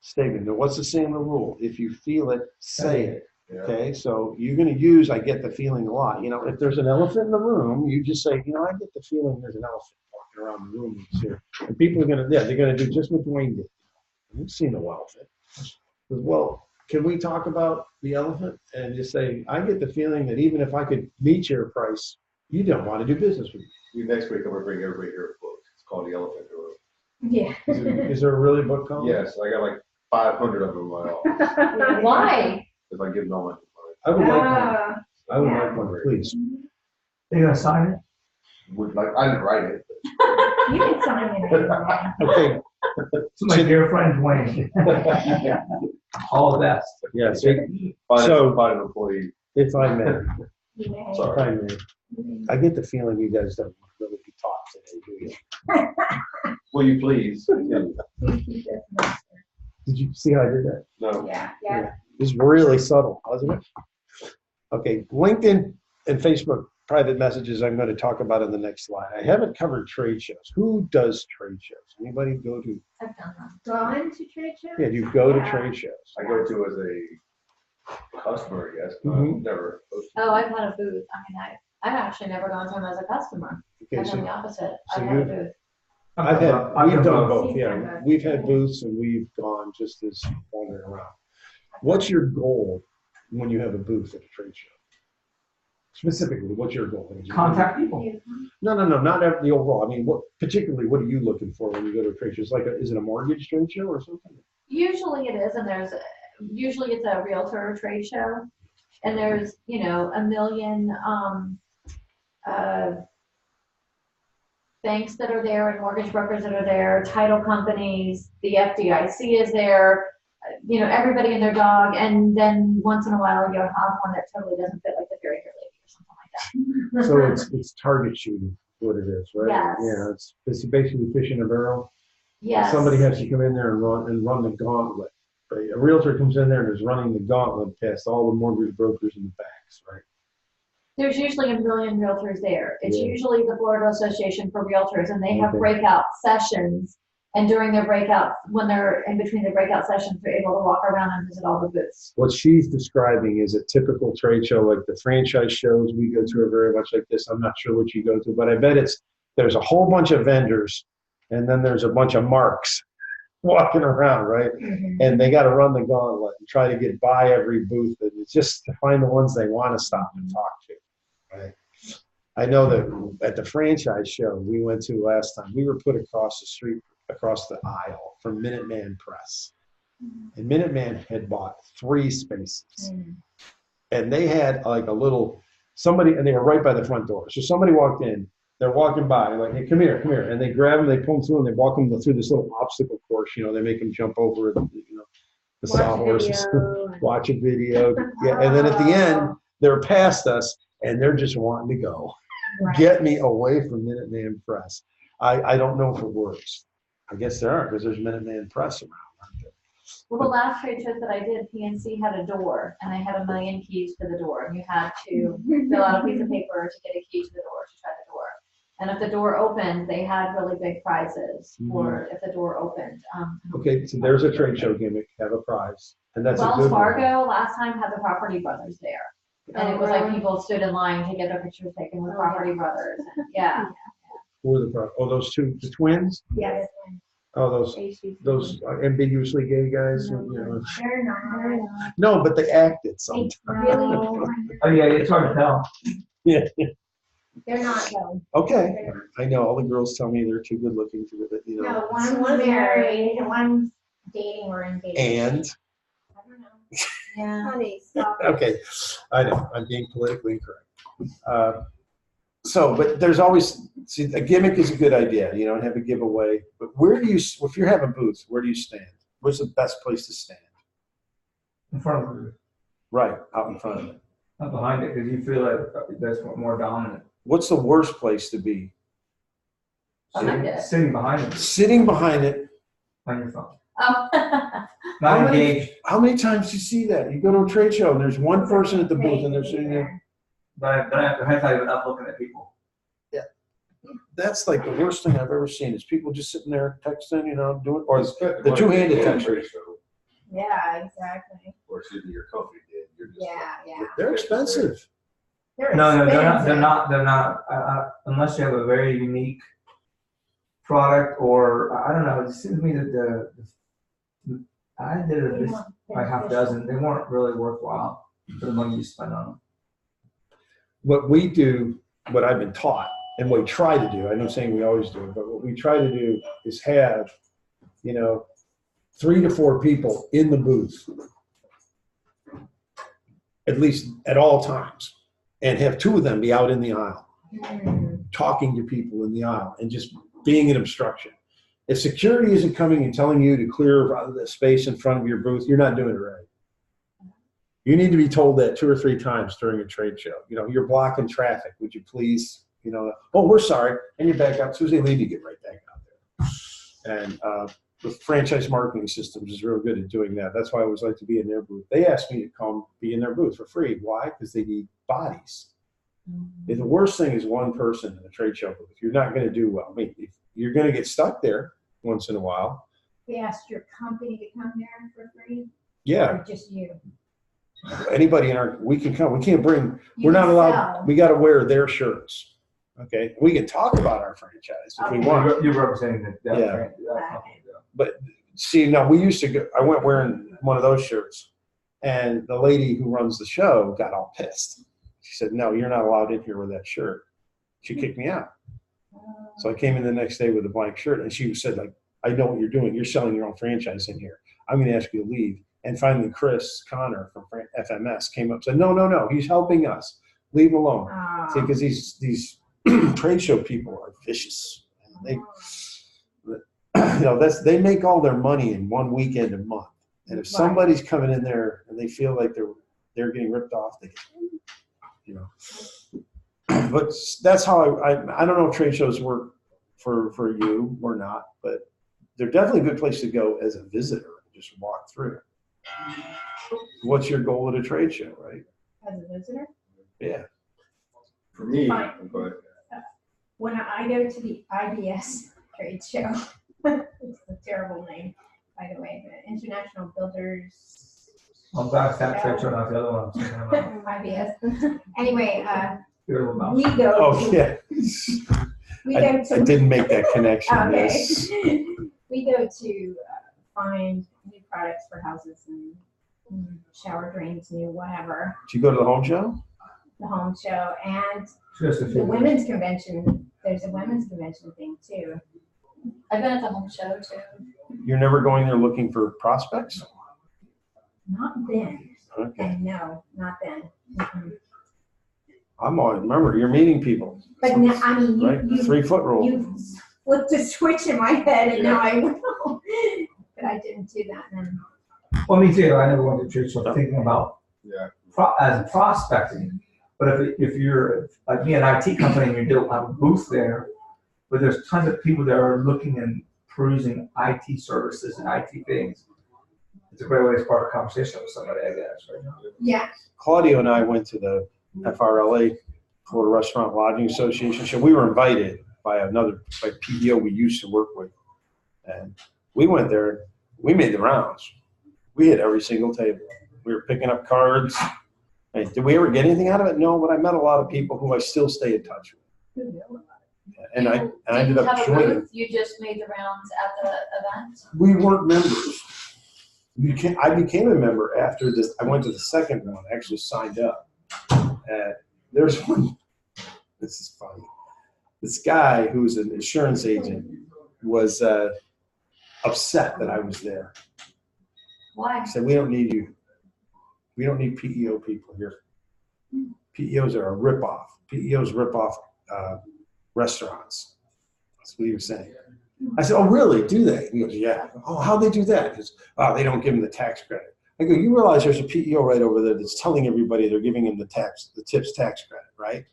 statement. Now, what's the saying, the rule? If you feel it, say it. Yeah. Okay, so you're going to use I get the feeling a lot. If there's an elephant in the room, you just say, I get the feeling there's an elephant walking around the room here. And people are going to, they're going to do just what Dwayne did. We've seen no elephant. Well, can we talk about the elephant and just say, I get the feeling that even if I could meet your price, you don't want to do business with me. Next week, I'm gonna bring everybody here a book. It's called The Elephant in the Room. Yeah. Is there really a book called? Yes, I got like 500 of them in my office. Why? If I give them all my. I would like one. Uh, I would Yeah. like one, please. They gonna sign it? Would like, I didn't write it. You can sign it anyway. Okay, To my dear friend Dwayne. All the best. yeah, so Find an employee. if I may, You may. Sorry. if I may, I get the feeling you guys don't really be taught today, do you? Will you please? Continue. Please keep this master. Did you see how I did that? No. Yeah. It was really subtle, wasn't it? Okay, LinkedIn and Facebook private messages I'm going to talk about in the next slide. I haven't covered trade shows. Who does trade shows? Anybody go to? I've done that. Gone to trade shows? Yeah, you go to Yeah. trade shows. I go to as a customer, I guess. but Mhm. I've never. Oh, I've had a booth. I've actually never gone to them as a customer. Okay, I've done so the opposite. so I've had a you- booth. we've done both, You've yeah. done both. We've had booths and we've gone just as wandering around. What's your goal when you have a booth at a trade show? Specifically, what's your goal? Contact people. No, not the overall. I mean, what are you looking for when you go to a trade show? Is it a mortgage trade show or something? Usually it is, and usually it's a realtor trade show, and there's, a million, banks that are there and mortgage brokers that are there, title companies, the FDIC is there, everybody and their dog, and then once in a while you'll have one that totally doesn't fit, like the Very Good Lady or something like that. So it's target shooting, what it is, right? Yes. Yeah, it's basically fishing a barrel. Yes. Somebody has to come in there and run the gauntlet. Right? A realtor comes in there and is running the gauntlet past all the mortgage brokers and the banks, right? There's usually a million realtors there. It's Yeah. usually the Florida Association for Realtors, and they have Okay. breakout sessions. And during their breakout, when they're in between the breakout sessions, they're able to walk around and visit all the booths. What she's describing is a typical trade show, like the franchise shows we go to are very much like this. I'm not sure what you go to, but I bet there's a whole bunch of vendors and then there's a bunch of marks walking around, right? And they got to run the gauntlet and try to get by every booth. And it's just to find the ones they want to stop and talk to, right? I know that at the franchise show we went to last time, we were put across the street, across the aisle from Minuteman Press. And Minuteman had bought 3 spaces. And they had like a little, somebody, and they were right by the front door. So somebody walked in They're walking by, like, hey, come here, and they grab them, they pull them through, and they walk them through this little obstacle course. You know, they make them jump over, the sawhorses, watch a video. Yeah, and then at the end, they're past us, and they're just wanting to go. Right. Get me away from Minuteman Press. I don't know if it works. I guess there aren't, because there's Minuteman Press around. Well, the last trade shows that I did, PNC had a door, and they had 1 million keys for the door, and you had to fill out a piece of paper to get a key to the door, to try the door. And if the door opened, they had really big prizes for if the door opened. Okay, so there's a trade show gimmick, have a prize, and that's a Wells good one. Fargo last time had the Property Brothers there. And it was like people stood in line to get their pictures taken with Property Brothers. And, yeah. Who are those two, the twins? Yes. Oh, those ambiguously gay guys. You know. They're not. No, but they acted They sometimes. really, Oh, yeah, it's hard to tell. Yeah. they're not though. Okay. I know all the girls tell me they're too good looking to do it. You know. No, one's married and one's dating or engaged. And I don't know. Yeah. Honey, stop it. okay, I know I'm being politically incorrect. But there's always, see, a gimmick is a good idea, you know, and have a giveaway. But where do you, if you're having booths, where do you stand? Where's the best place to stand? In front of it, Right, out in front of it. not behind it, because you feel like that's more dominant. What's the worst place to be? Behind it. Sitting behind it, Sitting behind it. on your phone. Oh. Not engaged, How many times do you see that? You go to a trade show and there's one person at the booth and they're sitting there. but I have to even up looking at people. That's like the worst thing I've ever seen is people just sitting there texting, you know, doing, or the two-handed texting. Yeah, exactly. Or excuse me, your company did. You're just Yeah. They're expensive. No, they're not, unless you have a very unique product, or, I don't know, it seems to me that I did it like half a dozen, they weren't really worthwhile for the money you spend on them. What we do, what I've been taught, and what we try to do, I'm not saying we always do, but what we try to do is have, 3 to 4 people in the booth, at least at all times, and have 2 of them be out in the aisle, talking to people in the aisle, and just being an obstruction. If security isn't coming and telling you to clear the space in front of your booth, you're not doing it right. You need to be told that 2 or 3 times during a trade show. You're blocking traffic. Would you please, oh, we're sorry. And you back up. As soon as they leave, you get right back out there. And the franchise marketing systems is real good at doing that. That's why I always like to be in their booth. They asked me to come be in their booth for free. Why? Because they need bodies. If the worst thing is one person in a trade show booth, you're not going to do well. I mean, if you're going to get stuck there once in a while. We asked your company to come there for free? Yeah. Or just you? Anybody we can come. We can't bring, we're not can allowed, sell. we got to wear their shirts. Okay. We can talk about our franchise if we want. You're representing that Yeah. company, though. But see, now we used to go, I went wearing one of those shirts, and the lady who runs the show got all pissed. She said, no, you're not allowed in here with that shirt. She kicked me out. So I came in the next day with a blank shirt, and she said, like, I know what you're doing. You're selling your own franchise in here. I'm going to ask you to leave. And finally, Chris Connor from FMS came up and said, no, he's helping us. Leave him alone. See, because these trade show people are vicious. And they make all their money in one weekend a month. And if somebody's coming in there and they feel like they're getting ripped off, they But that's how I don't know if trade shows work for you or not, but they're definitely a good place to go as a visitor. Just walk through. What's your goal at a trade show, right? As a visitor? Yeah. For me, Fine. go ahead. When I go to the IBS trade show, it's a terrible name, by the way, the International Builders. I'm glad that trade show, not the other one. IBS. Anyway, Terrible mouth. we go. Oh, yeah. We I go to. didn't make that connection. Okay. Yes. We go to find new products for houses and shower drains, new whatever, Did you go to the home show? the home show, and Just a the few. women's convention. There's a women's convention thing too. I've been at the home show too. You're never going there looking for prospects? Not then. Okay. And no, not then. Mm-mm. I'm on. Remember, you're meeting people. But now, I mean, Right? you 3-foot rule. you flipped a switch in my head and now I know. But I didn't do that then. Well, me too, I never went to church, so I'm thinking about Yeah. as prospecting. But if you're, like me, an IT company, and you don't have a booth there, but there's tons of people that are looking and perusing IT services and IT things. It's a great way to start a conversation with somebody, I guess, right? Yeah. Claudio and I went to the FRLA, Florida Restaurant Lodging Association show. We were invited by PDO we used to work with. And we went there, we made the rounds. We hit every single table. We were picking up cards. Hey, did we ever get anything out of it? No, but I met a lot of people who I still stay in touch with. And I ended Didn't up have a joining. booth, you just made the rounds at the event? We weren't members. I became a member after this. I went to the second one, actually signed up. And there's one, this is funny. This guy who's an insurance agent was upset that I was there. Why? He said, we don't need you. We don't need PEO people here. PEOs are a ripoff. PEOs rip off restaurants. That's what he was saying. I said, oh, really? Do they? He goes, yeah. Oh, how'd they do that? He goes, oh, they don't give them the tax credit. I go, you realize there's a PEO right over there that's telling everybody they're giving them the tips tax credit, right?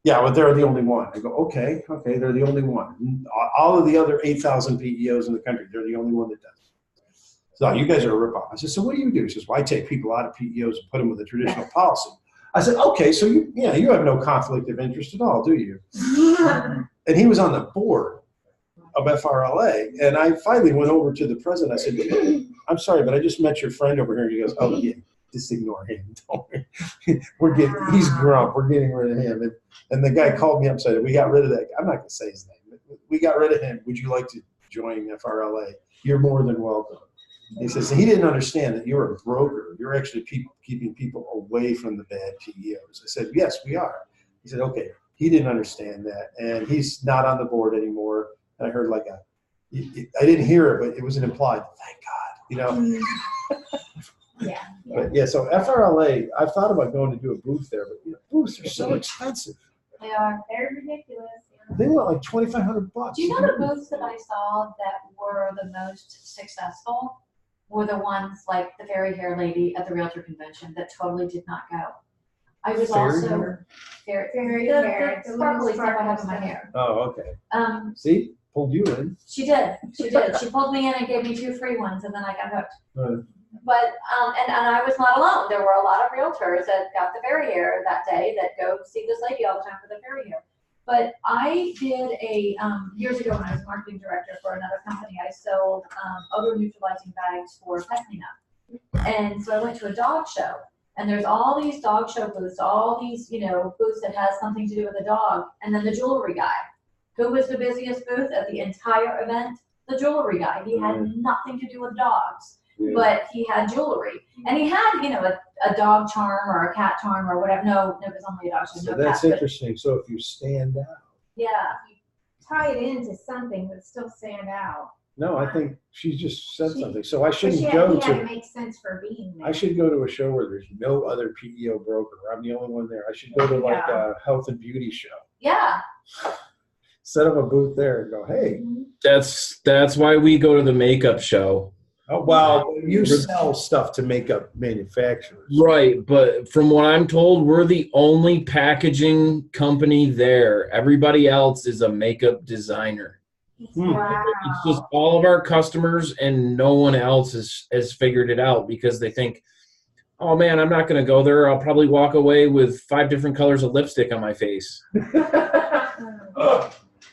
Yeah, but they're the only one. I go, okay, they're the only one. All of the other 8,000 PEOs in the country, they're the only one that does. So you guys are a ripoff. I said, so what do you do? He says, well, I take people out of PEOs and put them with a traditional policy. I said, okay, so you have no conflict of interest at all, do you? And he was on the board of FRLA. And I finally went over to the president. I said, I'm sorry, but I just met your friend over here. And he goes, oh, yeah, just ignore him. Don't worry. He's grump. We're getting rid of him. And the guy called me up and said, we got rid of that guy. I'm not going to say his name, but we got rid of him. Would you like to join FRLA? You're more than welcome. He says, he didn't understand that you're a broker. You're actually keeping people away from the bad PEOs. I said, yes, we are. He said, okay. He didn't understand that. And he's not on the board anymore. And I heard I didn't hear it, but it was an implied, thank God, Yeah. But yeah, so FRLA, I've thought about going to do a booth there, but booths are so expensive. They are. They're ridiculous. Yeah. They want like $2,500. Do you know the booths that I saw that were the most successful were the ones like the fairy hair lady at the Realtor Convention that totally did not go? I was Fairy also hair? Fairy hair, the the sparkly little stuff I have in sparkly my stuff. hair. Oh, okay. See, pulled you in. She did. She did. She pulled me in and gave me 2 free ones, and then I got hooked. But and I was not alone. There were a lot of realtors that got the fairy hair that day that go see this lady all the time for the fairy hair. But I did years ago when I was marketing director for another company, I sold odor neutralizing bags for pet cleanup. And so I went to a dog show, and there's all these dog show booths, all these, booths that has something to do with a dog. And then the jewelry guy, who was the busiest booth at the entire event? The jewelry guy. He had nothing to do with dogs. But he had jewelry, and he had, a dog charm or a cat charm or whatever. No, it was only a dog charm. So No that's cats, interesting. So if you stand out. Yeah. Tie it into something that still stand out. No, I think she just said something. So I But shouldn't he go had to to. make sense for being there. I should go to a show where there's no other PEO broker. I'm the only one there. I should go to like a health and beauty show. Yeah. Set up a booth there and go, hey. That's why we go to the makeup show. Oh, well, you sell stuff to makeup manufacturers. Right, but from what I'm told, we're the only packaging company there. Everybody else is a makeup designer. Wow. It's just all of our customers, and no one else has figured it out because they think, oh man, I'm not going to go there. I'll probably walk away with 5 different colors of lipstick on my face.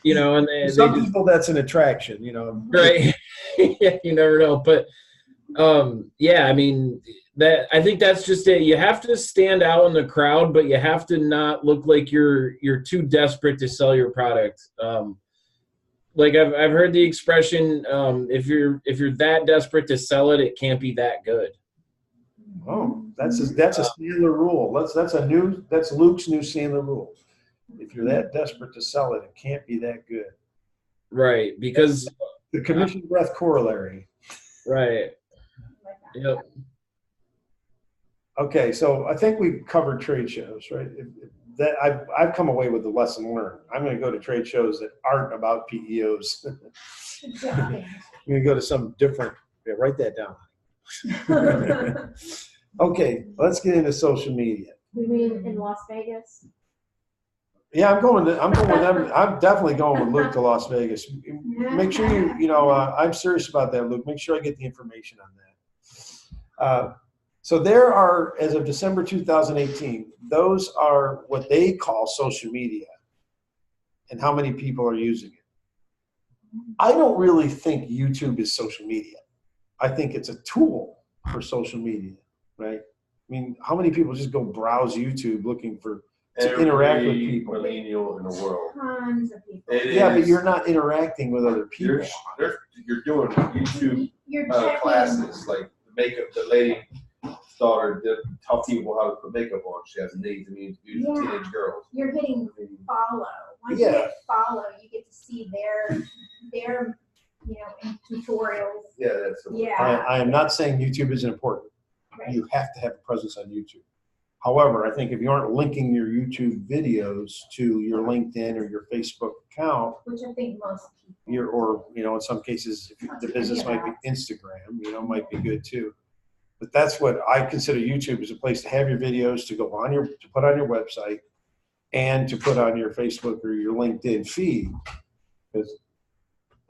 And Some people that's an attraction, right? You never know, but I mean I think that's just it. You have to stand out in the crowd, but you have to not look like you're too desperate to sell your product. Like I've heard the expression, if you're that desperate to sell it, it can't be that good. Oh, that's a Sandler rule. That's Luke's new Sandler rule. If you're that desperate to sell it, it can't be that good. Right, because the commission breath corollary. Right. Yep. Okay, so I think we covered trade shows, right? that I've come away with the lesson learned. I'm going to go to trade shows that aren't about PEOs. Exactly. I'm going to go to some different. Yeah, write that down. Okay, let's get into social media. We mean in Las Vegas? Yeah, I'm going with them. I'm definitely going with Luke to Las Vegas. Make sure I'm serious about that, Luke. Make sure I get the information on that. So there are, as of December 2018, those are what they call social media and how many people are using it. I don't really think YouTube is social media. I think it's a tool for social media, right? I mean, how many people just go browse YouTube looking to interact with people? Millennial in the world. Tons of people. Yeah, but you're not interacting with other people. You're doing YouTube You're checking. classes, like the makeup. The lady daughter taught people how to put makeup on. She has needs and needs to Yeah. teenage girls. You're hitting follow. Once Yeah. you hit follow, you get to see their in tutorials. Yeah, that's Yeah. I am not saying YouTube isn't important. Right. You have to have a presence on YouTube. However, I think if you aren't linking your YouTube videos to your LinkedIn or your Facebook account, Which I think most people. in some cases, if the business might be Instagram, might be good too. But that's what I consider YouTube is a place to have your videos, to go on to put on your website, and to put on your Facebook or your LinkedIn feed.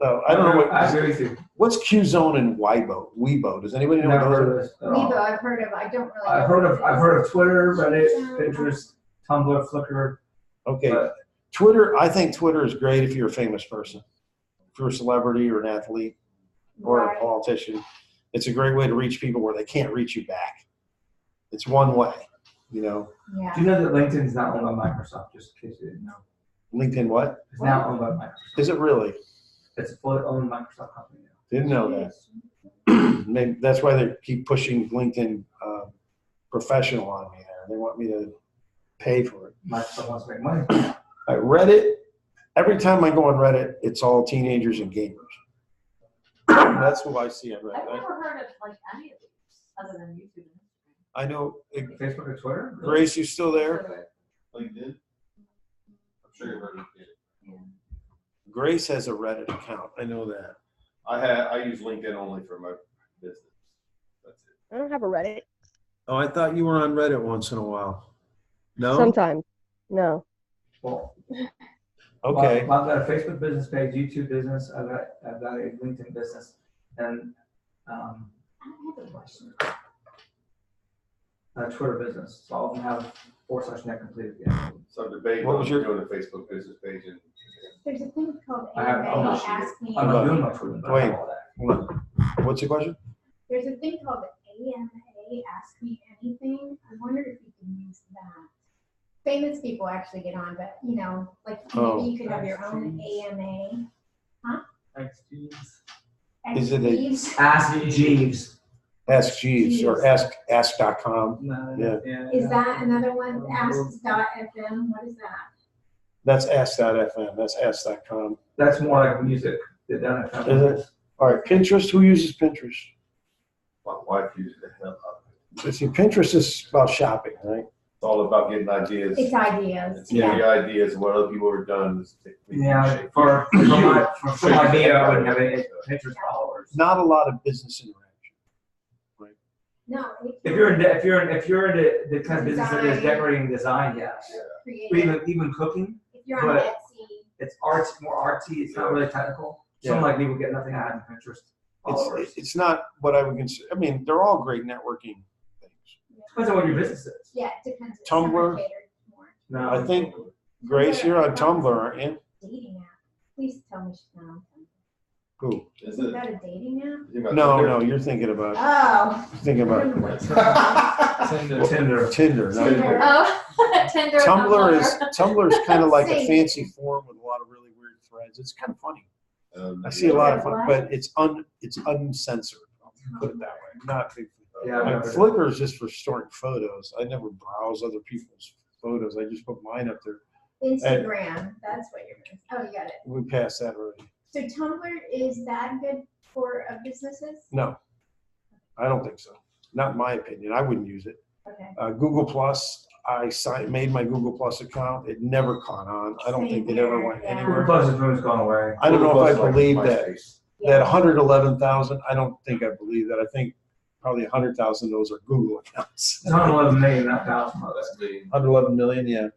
So I don't know I agree with you. what's QZone and Weibo. Does anybody know what Never those heard are? of this at all. Weibo, I've heard of. I don't really. I've know heard what of it I've is. heard of Twitter, Reddit, Pinterest, Tumblr, Flickr. Okay, But Twitter. I think Twitter is great if you're a famous person, if you're a celebrity or an athlete or a Right. politician. It's a great way to reach people where they can't reach you back. It's one way, do Yeah. you know that LinkedIn is now owned by Microsoft? Just in case you didn't know, LinkedIn, what it's now owned by Microsoft. is it really? It's a fully owned Microsoft company now. Didn't know that. Maybe that's why they keep pushing LinkedIn Professional on me there. They want me to pay for it. Microsoft wants to make money. I Reddit. Every time I go on Reddit, it's all teenagers and gamers. That's what I see on I've Reddit. never heard of like any of these other than YouTube and Instagram. I know. Facebook or Twitter? Grace, you still there? LinkedIn. I'm sure you've heard of it. Grace has a Reddit account. I know that. I use LinkedIn only for my business. That's it. I don't have a Reddit. Oh, I thought you were on Reddit once in a while. No? Sometimes. No. Well, Okay. Well, I've got a Facebook business page, YouTube business. I've got a LinkedIn business, and I have a question. a Twitter business. So all of them have /net completed yet. So debating What on was your- doing a Facebook business page and There's a thing called I have- I'm AMA. not- Ask Me I'm not Anything. doing my Twitter, but I Wait. have all that. Hold on. What's your question? There's a thing called AMA. Ask Me Anything. I wonder if you can use that. Famous people actually get on, but Oh. maybe you could have your own AMA. Thanks, Jeeves. Is it a- Jeeves. Ask Jeeves. Ask Jeeves or ask.com. No, Yeah. Is that another one? Ask.fm. What is that? That's ask.fm. That's ask.com. That's more like music. They've done it. Is it? All right. Pinterest. Who uses Pinterest? my wife uses the hell out of it. See, Pinterest is about shopping, right? It's all about getting ideas. It's ideas. It's Yeah. your ideas, what other people have done. Yeah, for me, I wouldn't have any Pinterest followers. Not a lot of business interaction. No. If you're into the kind of business that is Design. decorating design, yes. Creative. Even cooking, If you're on but- Etsy. it's more artsy. It's not really technical. Someone like me would get nothing out of Pinterest followers. It's not what I would consider. I mean, they're all great networking things. Depends on what your business is. Yeah, it depends. It's Tumblr. summer catered more. No, I think, Grace, you're on Tumblr, aren't you? Dating app. Please tell me she's not on Tumblr. Who? Is Is it? that a dating app? No, you're thinking about Oh. Tinder. Tinder. No. Tinder. Oh, Tinder. Tumblr is kind of like a Same. fancy forum with a lot of really weird threads. It's kind of funny. I see a Yeah. lot of fun, What? but it's uncensored. I'll put it that way. Not big. Yeah, Like, I've heard Flickr is just for storing photos. I never browse other people's photos. I just put mine up there. Instagram. That's what you're going to. Oh, you got it. We passed that already. So Tumblr, is that good for businesses? No, I don't think so. Not in my opinion. I wouldn't use it. Okay. Google Plus, made my Google Plus account. It never caught on. I don't think it ever went Yeah. anywhere. Plus, the room's gone away. I don't know if I believe that. Yeah. That 111,000, I don't think I believe that. I think probably 100,000 of those are Google accounts. It's 111 million, not thousand. That's the 111 million, yeah.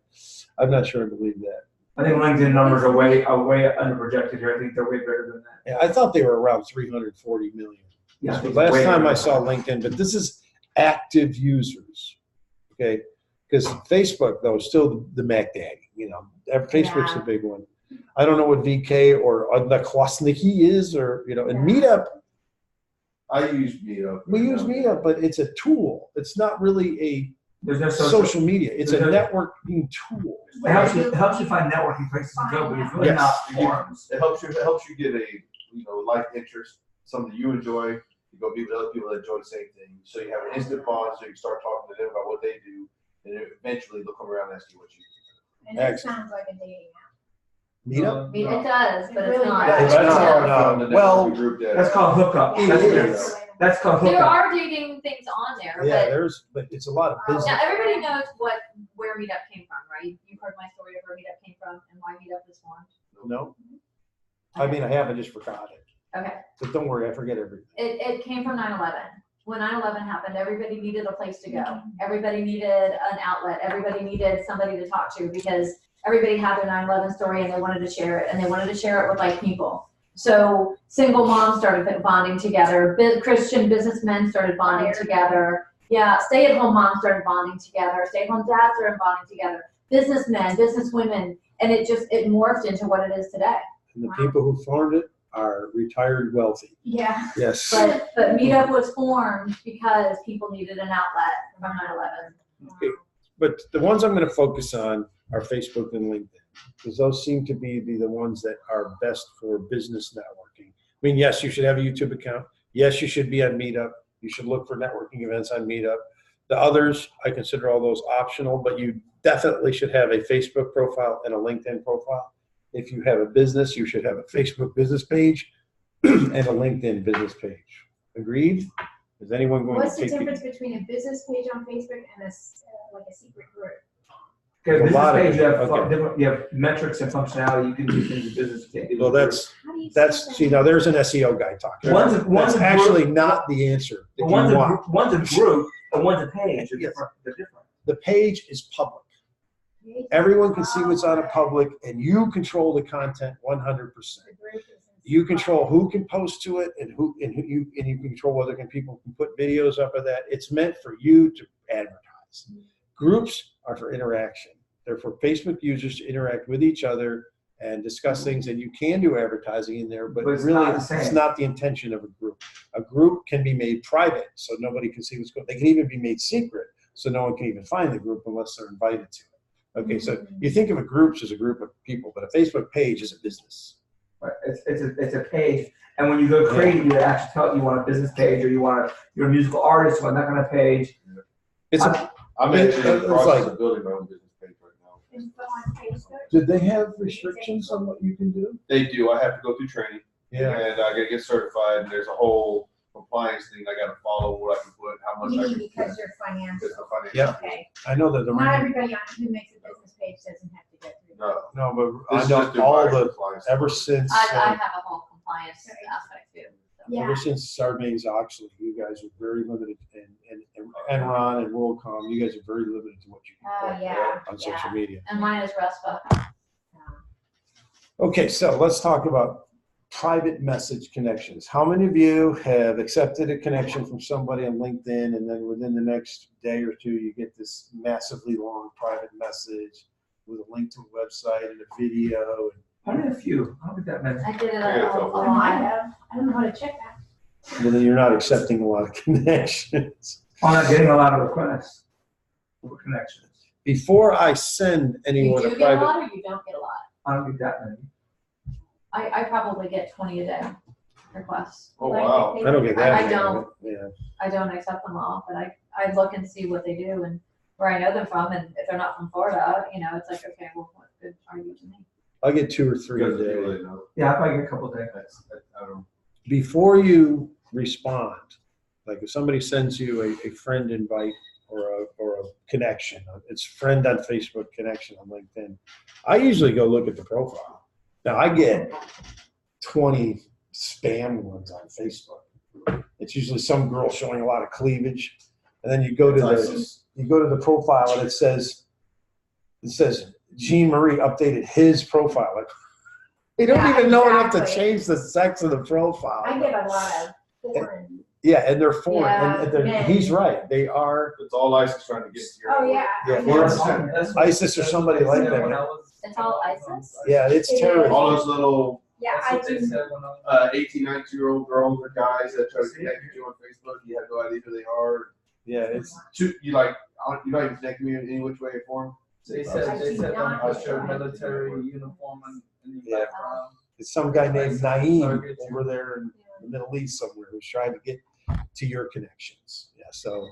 I'm not sure I believe that. I think LinkedIn numbers are way under projected here. I think they're way bigger than that. Yeah, I thought they were around 340 million. Yeah, I This was think it's last way time bigger I than saw that. LinkedIn, but this is active users, okay? Because Facebook, though, is still the Mac Daddy, you know. Facebook's Yeah. the big one. I don't know what VK or Odnoklassniki is, or, you know, and Meetup, I use Meetup. we use Meetup, but it's a tool. It's not really a There's no social media. It's a there's no- networking tool. It helps you find networking places to go, but it's really Yes. not forums. It helps you get a, like interest, something you enjoy. You go meet with other people that enjoy the same thing. So you have an instant bond, so you can start talking to them about what they do, and eventually they'll come around and ask you what you do. And it sounds like a dating app. Meetup? I mean, it does, but It it's really not. does. It's That's not. how I found the Well, networking group that. That's called hookup. It That's, is. that's called There hookup. are dating things on there, Yeah, but but it's a lot of business. now everybody knows where Meetup came from, right? You've heard my story of where Meetup came from and why Meetup was formed. No? I mean, I have, I just forgot it. Okay. But don't worry, I forget everything. It came from 9/11. When 9/11 happened, everybody needed a place to go. Everybody needed an outlet. Everybody needed somebody to talk to because everybody had their 9/11 story and they wanted to share it, and they wanted to share it with like people. So single moms started bonding together. Christian businessmen started bonding together. Yeah, stay-at-home moms started bonding together. Stay-at-home dads started bonding together. Businessmen, businesswomen, and it morphed into what it is today. And the people who formed it are retired wealthy. Yeah. Yes. But Meetup was formed because people needed an outlet from 9/11. Okay. But the ones I'm going to focus on are Facebook and LinkedIn, because those seem to be the ones that are best for business networking. I mean, yes, you should have a YouTube account. Yes, you should be on Meetup. You should look for networking events on Meetup. The others, I consider all those optional, but you definitely should have a Facebook profile and a LinkedIn profile. If you have a business, you should have a Facebook business page and a LinkedIn business page. Agreed? Is anyone going What's to the take difference between a business page on Facebook and like a secret group? Okay, A business lot of page, it, okay. you have metrics and functionality. You can do things in business. You can't do Well, with How do you that's, see, now there's an SEO guy talking. One's a- That's one's a actually group- not the answer that group. you One's want. one's a group and one's a page. They're Yes. different. They're different. The page is public. Everyone can see what's on it public, and you control the content 100%. You control who can post to it, and you can control whether people can put videos up of that. It's meant for you to advertise. Groups are for interaction. They're for Facebook users to interact with each other and discuss things, and you can do advertising in there, but But it's really not the same. it's not the intention of a group. A group can be made private, so nobody can see what's going on. They can even be made secret, so no one can even find the group unless they're invited to it. Okay, so you think of a group as a group of people, but a Facebook page is a business. Right. It's a page, and when you go create it, you actually tell you want a business page or you're a musical artist, you want that kind of page. It's a, I'm actually in It's the process like- of building my own business page right now. Info on Facebook? did they have restrictions on what you can do? They do. I have to go through training. Yeah. And I gotta get certified, and there's a whole compliance thing I gotta follow, what I can put, how much You I mean can because put. you're financial? Because of financial. Yep. Okay. I know that the Not everybody who makes a business page doesn't have to go through. No. no, but This I is know just all my the compliance. ever since I have a whole compliance aspect too. So. Yeah. ever since Sarbanes-Oxley, you guys are very limited, and Enron and WorldCom, you guys are very limited to what you Oh, can yeah. put on social media. And mine is RESPA. Okay, so let's talk about private message connections. How many of you have accepted a connection from somebody on LinkedIn, and then within the next day or two, you get this massively long private message with a link to a website and a video? I did a few. I don't think that many. I did it Yeah, a it's I might lot. have. I don't know how to check that. And then you're not accepting a lot of connections. I'm not getting a lot of requests for connections. Before I send You anyone a do get a private, lot or you don't get a lot? I don't get that many. I probably get 20 a day requests. Oh, wow. I don't get that. I many. don't. Yeah. I don't accept them all, but I look and see what they do and where I know them from. And if they're not from Florida, you know, it's like, okay, well, what good are you to me? I get 2 or 3 a Because people day. they know. Yeah, I probably get a couple of days. I don't. Before you respond, like if somebody sends you a friend invite or a connection. It's friend on Facebook, connection on LinkedIn. I usually go look at the profile. Now I get 20 spam ones on Facebook. It's usually some girl showing a lot of cleavage, and then you go to the profile and it says Jean Marie updated his profile. Like, they don't Yeah, even know enough to exactly. change the sex of the profile. I get a lot of foreign. Yeah, and they're foreign. Yeah, and they're, men. he's right. They are. It's all ISIS trying to get to your. Oh, yeah. Yeah, I know. That's- ISIS or somebody like that. It's all ISIS? Yeah, it's It is. terrorism. All those little Yeah, That's I what they do. said when I was- 18, 19-year-old girls or guys that try to connect with you on Facebook. You have no idea who they are. Yeah, it's You like, you're not even connecting me in any which way or form. They I said do when not I get showed that. military uniform in the Yeah. background. it's some guy named Naeem over there in the Middle East somewhere who's trying to get to your connections. Yeah, so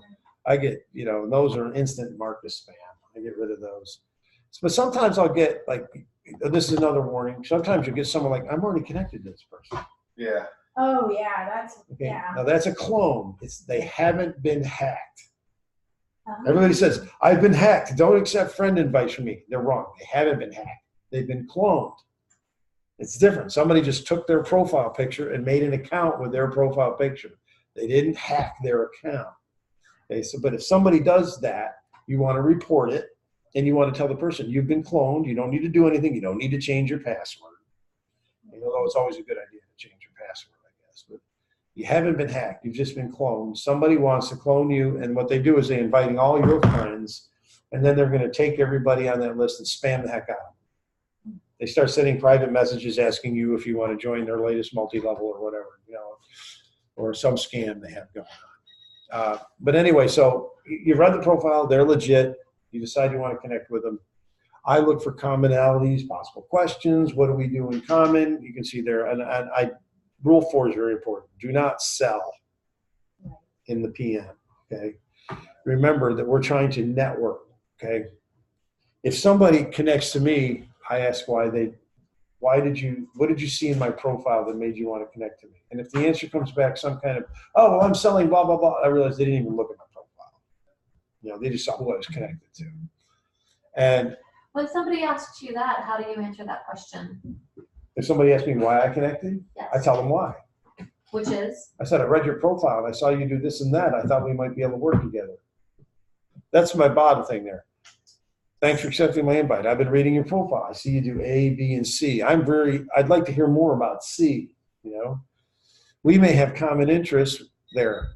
I get, and those are instant marked as spam. I get rid of those. But sometimes I'll get like, this is another warning. Sometimes you get someone like, I'm already connected to this person. Yeah. Oh, yeah, that's, Okay, yeah. now that's a clone. They haven't been hacked. Uh-huh. Everybody says, I've been hacked. Don't accept friend invites from me. They're wrong. They haven't been hacked. They've been cloned. It's different. Somebody just took their profile picture and made an account with their profile picture. They didn't hack their account. Okay, so, but if somebody does that, you want to report it and you want to tell the person, you've been cloned. You don't need to do anything. You don't need to change your password. Although it's always a good idea to change your password, I guess. But you haven't been hacked. You've just been cloned. Somebody wants to clone you, and what they do is they're inviting all your friends, and then they're going to take everybody on that list and spam the heck out of them. They start sending private messages asking you if you want to join their latest multi-level or whatever, or some scam they have going on. But anyway, so you read the profile. They're legit. You decide you want to connect with them. I look for commonalities, possible questions. What do we do in common? You can see there, and rule 4 is very important. Do not sell in the PM, okay? Remember that we're trying to network, okay? If somebody connects to me, I ask what did you see in my profile that made you want to connect to me? And if the answer comes back some kind of, oh, well, I'm selling blah, blah, blah, I realize they didn't even look at my profile. They just saw who I was connected to. And When somebody asks you that, how do you answer that question? if somebody asks me why I connected, I Yes. tell them why. Which is? I said, I read your profile and I saw you do this and that. I thought we might be able to work together. That's my bottom thing there. Thanks for accepting my invite. I've been reading your profile. I see you do A, B, and C. I'd like to hear more about C, We may have common interests there.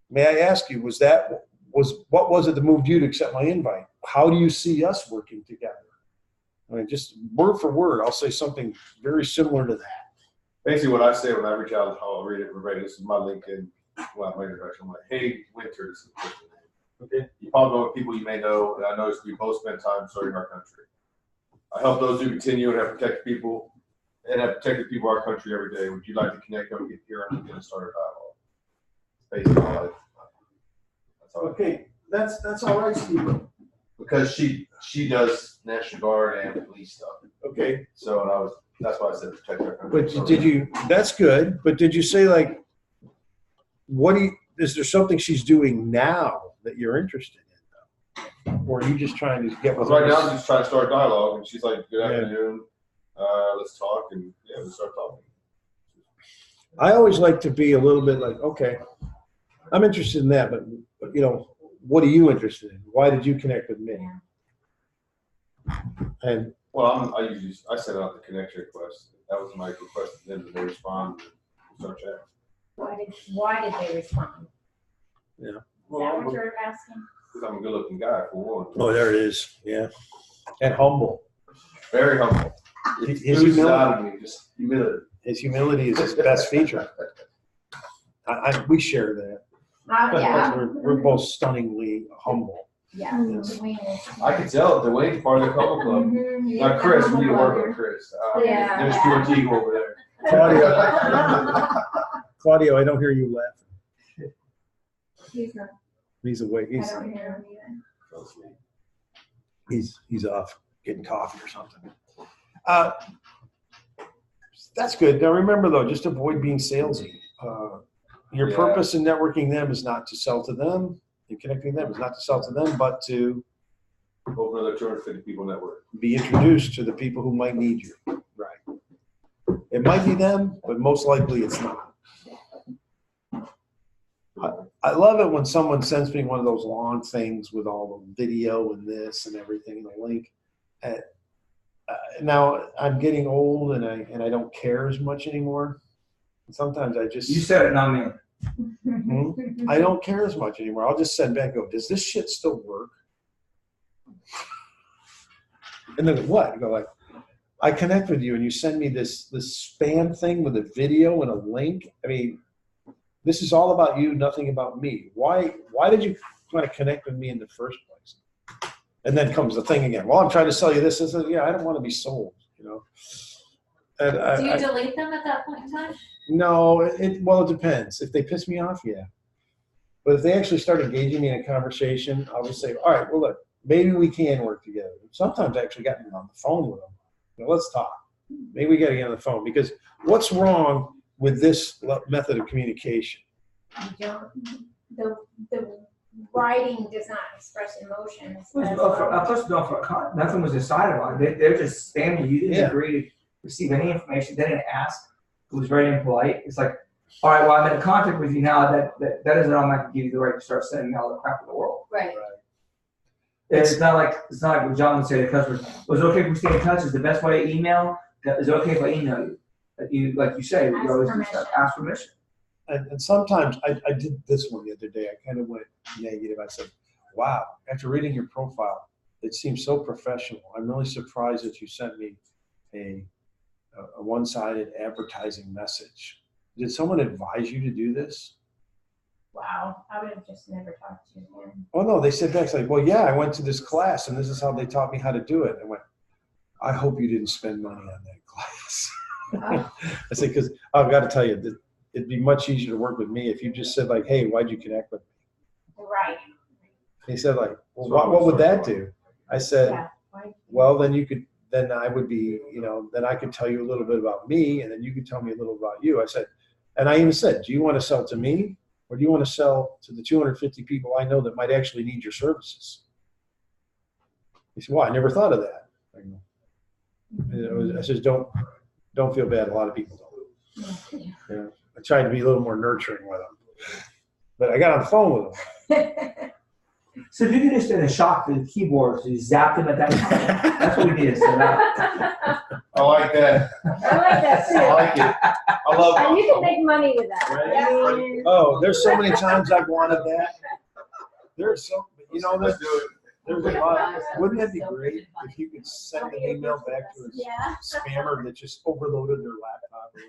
May I ask you, what was it that moved you to accept my invite? How do you see us working together? I mean, just word for word, I'll say something very similar to that. Basically, what I say when I reach out, I'll read it verbatim. This is my LinkedIn, my introduction. I'm like, hey, Winter, this is the person name. Okay. You probably know people you may know, and I noticed we both spend time serving our country. I help those who continue and have protected people of our country every day. Would you like to connect them, get here, and get start a dialogue? Basically, that's all. Okay, that's all right, Steve. Because she does National Guard and police stuff. Okay. So that's why I said protect our country. But that's good, but did you say is there something she's doing now that you're interested in though? Or are you just trying to get with Right her? now, I'm just trying to start a dialogue, and she's like, good afternoon, let's talk, and we start talking. I always like to be a little bit like, okay, I'm interested in that, but what are you interested in? Why did you connect with me? And Well, I sent out the connection request. That was my request, and then they respond, and we start chatting. Why did they respond? Yeah. Is that what you're asking? Because I'm a good-looking guy, for one. oh, there it is. Yeah. And humble. Very humble. His It oozes humility. out of me, just humility. His humility is his best feature. We share that. Yeah. We're both stunningly humble. Yeah. I can tell the way part of the Cobble Club. Now, Chris, we need to work on Chris. Yeah. There's Stuart Teagle over there. Claudio, I don't hear you laughing. He's not, He's awake. I don't hear him either. He's off getting coffee or something. That's good. Now remember though, just avoid being salesy. Your Yeah. purpose in networking them is not to sell to them. And connecting them is not to sell to them, but to Open another 250 people network. be introduced to the people who might need you. Right. It might be them, but most likely it's not. I love it when someone sends me one of those long things with all the video and this and everything and the link. Now I'm getting old and I don't care as much anymore. Sometimes I just You said it, not me. I don't care as much anymore. I'll just send back, go, does this shit still work? And then what? You go like, I connect with you and you send me this spam thing with a video and a link. I mean, this is all about you, nothing about me. Why did you try to connect with me in the first place? And then comes the thing again. Well, I'm trying to sell you this. I said, yeah, I don't want to be sold, you know. And Do you delete them at that point in time? No, well, it depends. If they piss me off, yeah. But if they actually start engaging me in a conversation, I'll just say, all right, well, look, maybe we can work together. Sometimes I actually gotten on the phone with them. You know, let's talk. Maybe we got to get on the phone because what's wrong with this method of communication? The writing does not express emotions. Nothing was decided on it. They're just spamming you. You didn't Yeah. agree to receive any information. They didn't ask. It was very impolite. It's like, all right, well, I'm in contact with you now. That doesn't automatically give you the right to start sending me all the crap in the world. Right. It's not like what John would say to customers. Was it okay if we stay in touch? Is the best way to email? Is it okay if I email you? Like you say, you always do stuff. Ask permission. And sometimes I did this one the other day. I kind of went negative. I said, wow, after reading your profile, it seems so professional. I'm really surprised that you sent me a one-sided advertising message. Did someone advise you to do this? Wow, I would have just never talked to you again. Oh, no, they said back, like, well, yeah, I went to this class, and this is how they taught me how to do it. I went, I hope you didn't spend money on that class. I said, because I've got to tell you, it'd be much easier to work with me if you just said, like, hey, why'd you connect with me? Right. He said, like, well, what would that do? I said, well, then I would be, you know, then I could tell you a little bit about me, and then you could tell me a little about you. I said, and I even said, do you want to sell to me? Or do you want to sell to the 250 people I know that might actually need your services? He said, well, I never thought of that. I said, don't feel bad. A lot of people don't. You know, I tried to be a little more nurturing with them. But I got on the phone with them. So if you could just get a shock to the keyboards, you zapped them at that time. That's what we did. So that. I like that. I like that too. I like it. I love it. And you can make money with that. I mean, Oh, there's so many times I've wanted that. There's so, you know, Let's do it. there's a lot. Wouldn't that be great if you could send an email back to a yeah. spammer that just overloaded their laptop or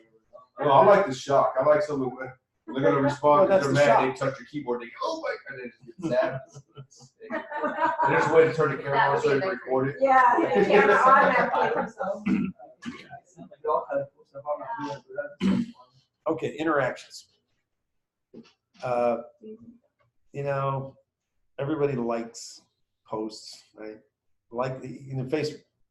whatever? No, I like the shock. I like someone when they're going to respond. Well, that's they're the mad. shock. They touch the keyboard. They go, oh my god, they just get sad. And there's a way to turn the camera on so you can record it. Yeah, the camera automatically comes up. Okay, interactions. You know, everybody likes posts, right? Like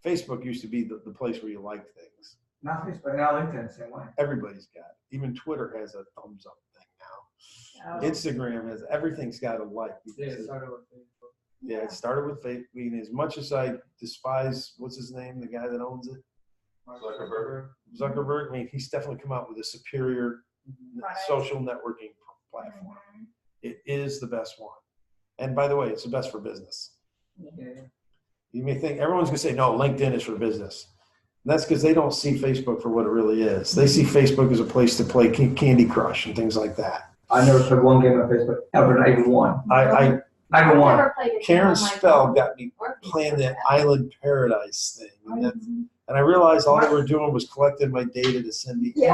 Facebook used to be the place where you liked things. Not Facebook, now LinkedIn the same way. Everybody's got it. Even Twitter has a thumbs up thing now. Instagram has, everything's got a like. It started with Facebook. Yeah, it started with Facebook. I mean, as much as I despise, what's his name, the guy that owns it? Zuckerberg. I mean, he's definitely come out with a superior social networking platform. It is the best one. And by the way, it's the best for business. Yeah. You may think, everyone's going to say, no, LinkedIn is for business. And that's because they don't see Facebook for what it really is. They see Facebook as a place to play Candy Crush and things like that. I never played one game on Facebook ever, not even one. I Not even one. Karen Spell got me playing that Island Paradise thing. And I realized all they were doing was collecting my data to send me. Yeah.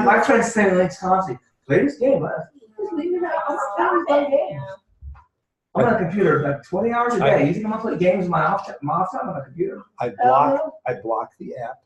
My friends say links constantly. Play this game. I'm on a computer like 20 hours a day. You think I'm gonna play games in my off time on a computer? I blocked the app,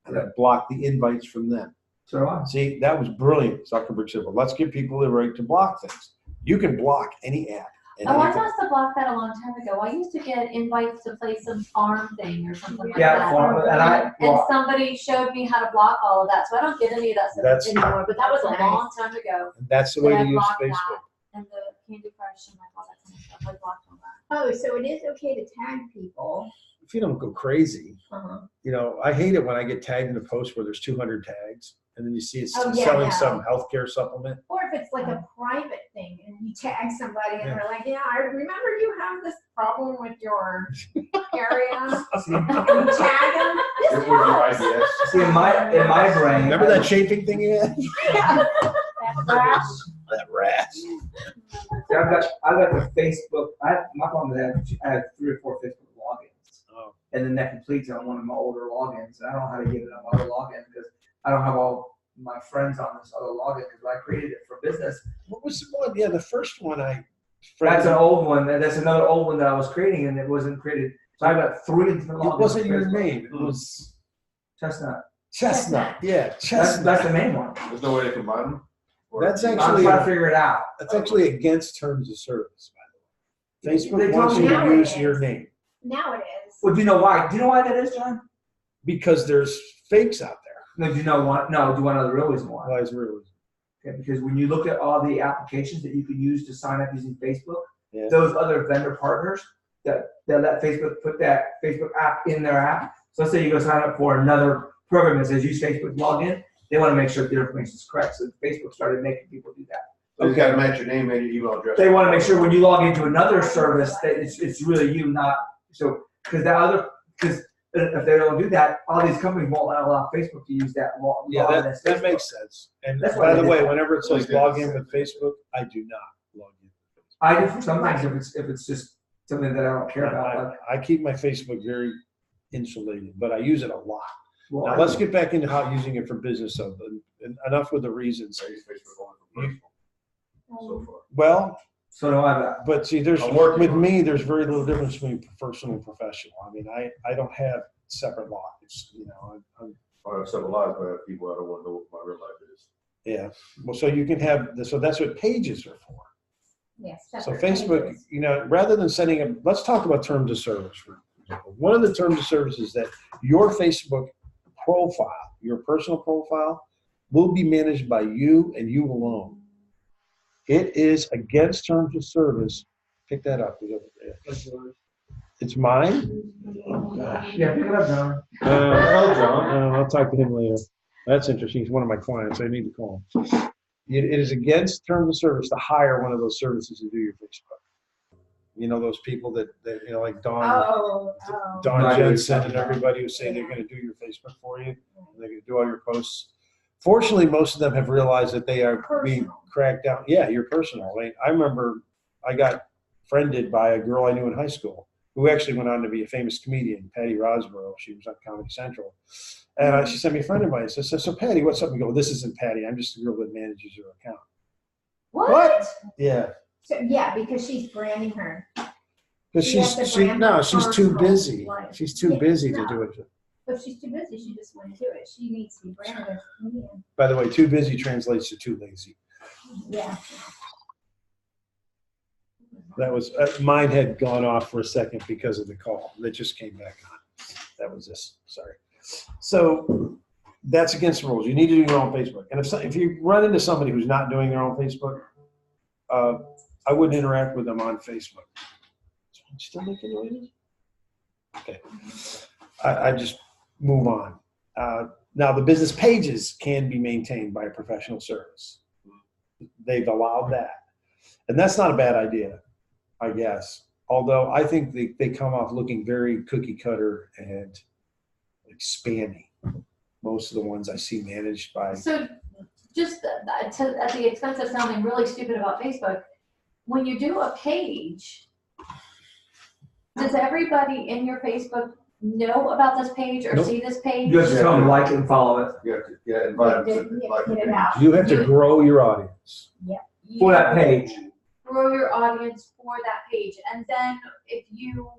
and I blocked the invites from them. So do I. See, that was brilliant. Zuckerberg said, well, let's give people the right to block things. You can block any app. Oh, I must have blocked that a long time ago. I used to get invites to play some farm thing or something like that. And somebody showed me how to block all of that. So I don't get any of that stuff anymore. But that was a long time ago. And that's the way to use Facebook. And the Candy Crush and like all like blocked on that. Oh, so it is okay to tag people. If you don't go crazy, Uh-huh. you know, I hate it when I get tagged in a post where there's 200 tags and then you see it's Oh, yeah, selling no. some healthcare supplement. Or if it's like a private thing and you tag somebody and they're like, yeah, I remember you have this problem with your area. See, And you tag them. It This was your helps. ideas. see, in my brain. Remember that chafing thing you had? Yeah. That rash. That rash. See, I've got the Facebook. My problem is I have 3 or 4 Facebook logins, Oh. and then that completes on one of my older logins. And I don't know how to get it on my other login because I don't have all my friends on this other login because I created it for business. What was the one? Yeah, the first one That's an old one. That's another old one that I was creating, and it wasn't created. So I've got 3 different logins. It wasn't for your Facebook. name. It was Chestnut. Chestnut. Yeah, That's Chestnut. the main one. There's no way to combine them? Or- That's I'm actually trying to figure it out. That's actually against terms of service, by the way. They Facebook told wants me you to now it use your is. name Now it is. Well, do you know why? Do you know why that is, John? because there's fakes out there. No, do you know what? No, do you want to know the real reason why? Why is it really? Okay, because when you look at all the applications that you can use to sign up using Facebook, Yeah. those other vendor partners that let Facebook put that Facebook app in their app. So let's say you go sign up for another program that says use Facebook login. They want to make sure that their information is correct. So Facebook started making people do that. So you gotta match your name and your email address. They want to make sure when you log into another service that it's really you, not so because if they don't do that, all these companies won't allow Facebook to use that login. Yeah, as that Facebook. makes sense. And That's why by they the did way, that. whenever it says Like log this. in with Facebook, I do not log in. I do sometimes if it's just something that I don't care about. Like, I keep my Facebook very insulated, but I use it a lot. well, Now let's get back into how using it for business. So enough with the reasons. I use Facebook only for personal, so far. Well, so do I. but see, there's I'm working with on me, there's very little difference between personal and professional. I mean, I don't have separate lives. You know, I'm I have several lives, but I have people I don't want to know what my real life is. yeah. Well, so you can have so that's what pages are for. Yes. So Facebook, you know, rather than setting up, let's talk about terms of service. For example. One of the terms of service is that your Facebook profile, your personal profile, will be managed by you and you alone. It is against terms of service. Pick that up. It's mine. Oh, gosh. Yeah, pick it up, John. I'll talk to him later. That's interesting. He's one of my clients. I need to call him. It is against terms of service to hire one of those services to do your Facebook. You know, those people that you know, like Dawn Right. Jensen and everybody who say they're going to do your Facebook for you. And they're going to do all your posts. Fortunately, most of them have realized that they are being cracked down. Yeah, you're personal. I remember I got friended by a girl I knew in high school who actually went on to be a famous comedian, Patty Rosborough. She was on Comedy Central. And she sent me a friend of mine. So I said, so Patty, what's up? We go, this isn't Patty. I'm just the girl that manages your account. What? Yeah. So, yeah, because she's branding her. Because You have to brand her she's too personal busy. life. She's too Yeah, busy to no. do it. If she's too busy, she just wouldn't do it. She needs to be branded as a comedian. By the way, too busy translates to too lazy. Yeah. That was, mine had gone off for a second because of the call. That just came back on. That was this, sorry. So that's against the rules. You need to do your own Facebook. And if you run into somebody who's not doing their own Facebook, I wouldn't interact with them on Facebook. Still making noises? Okay. I just move on. Now the business pages can be maintained by a professional service. They've allowed that. And that's not a bad idea, I guess. Although I think they come off looking very cookie cutter and like spammy. Most of the ones I see managed by. So just at the expense of sounding really stupid about Facebook, when you do a page, does everybody in your Facebook know about this page or Nope. see this page? You have to tell them like and follow it You have to invite them to like Get the it page. out. You have to grow your audience. for that page. Grow your audience for that page, and then if you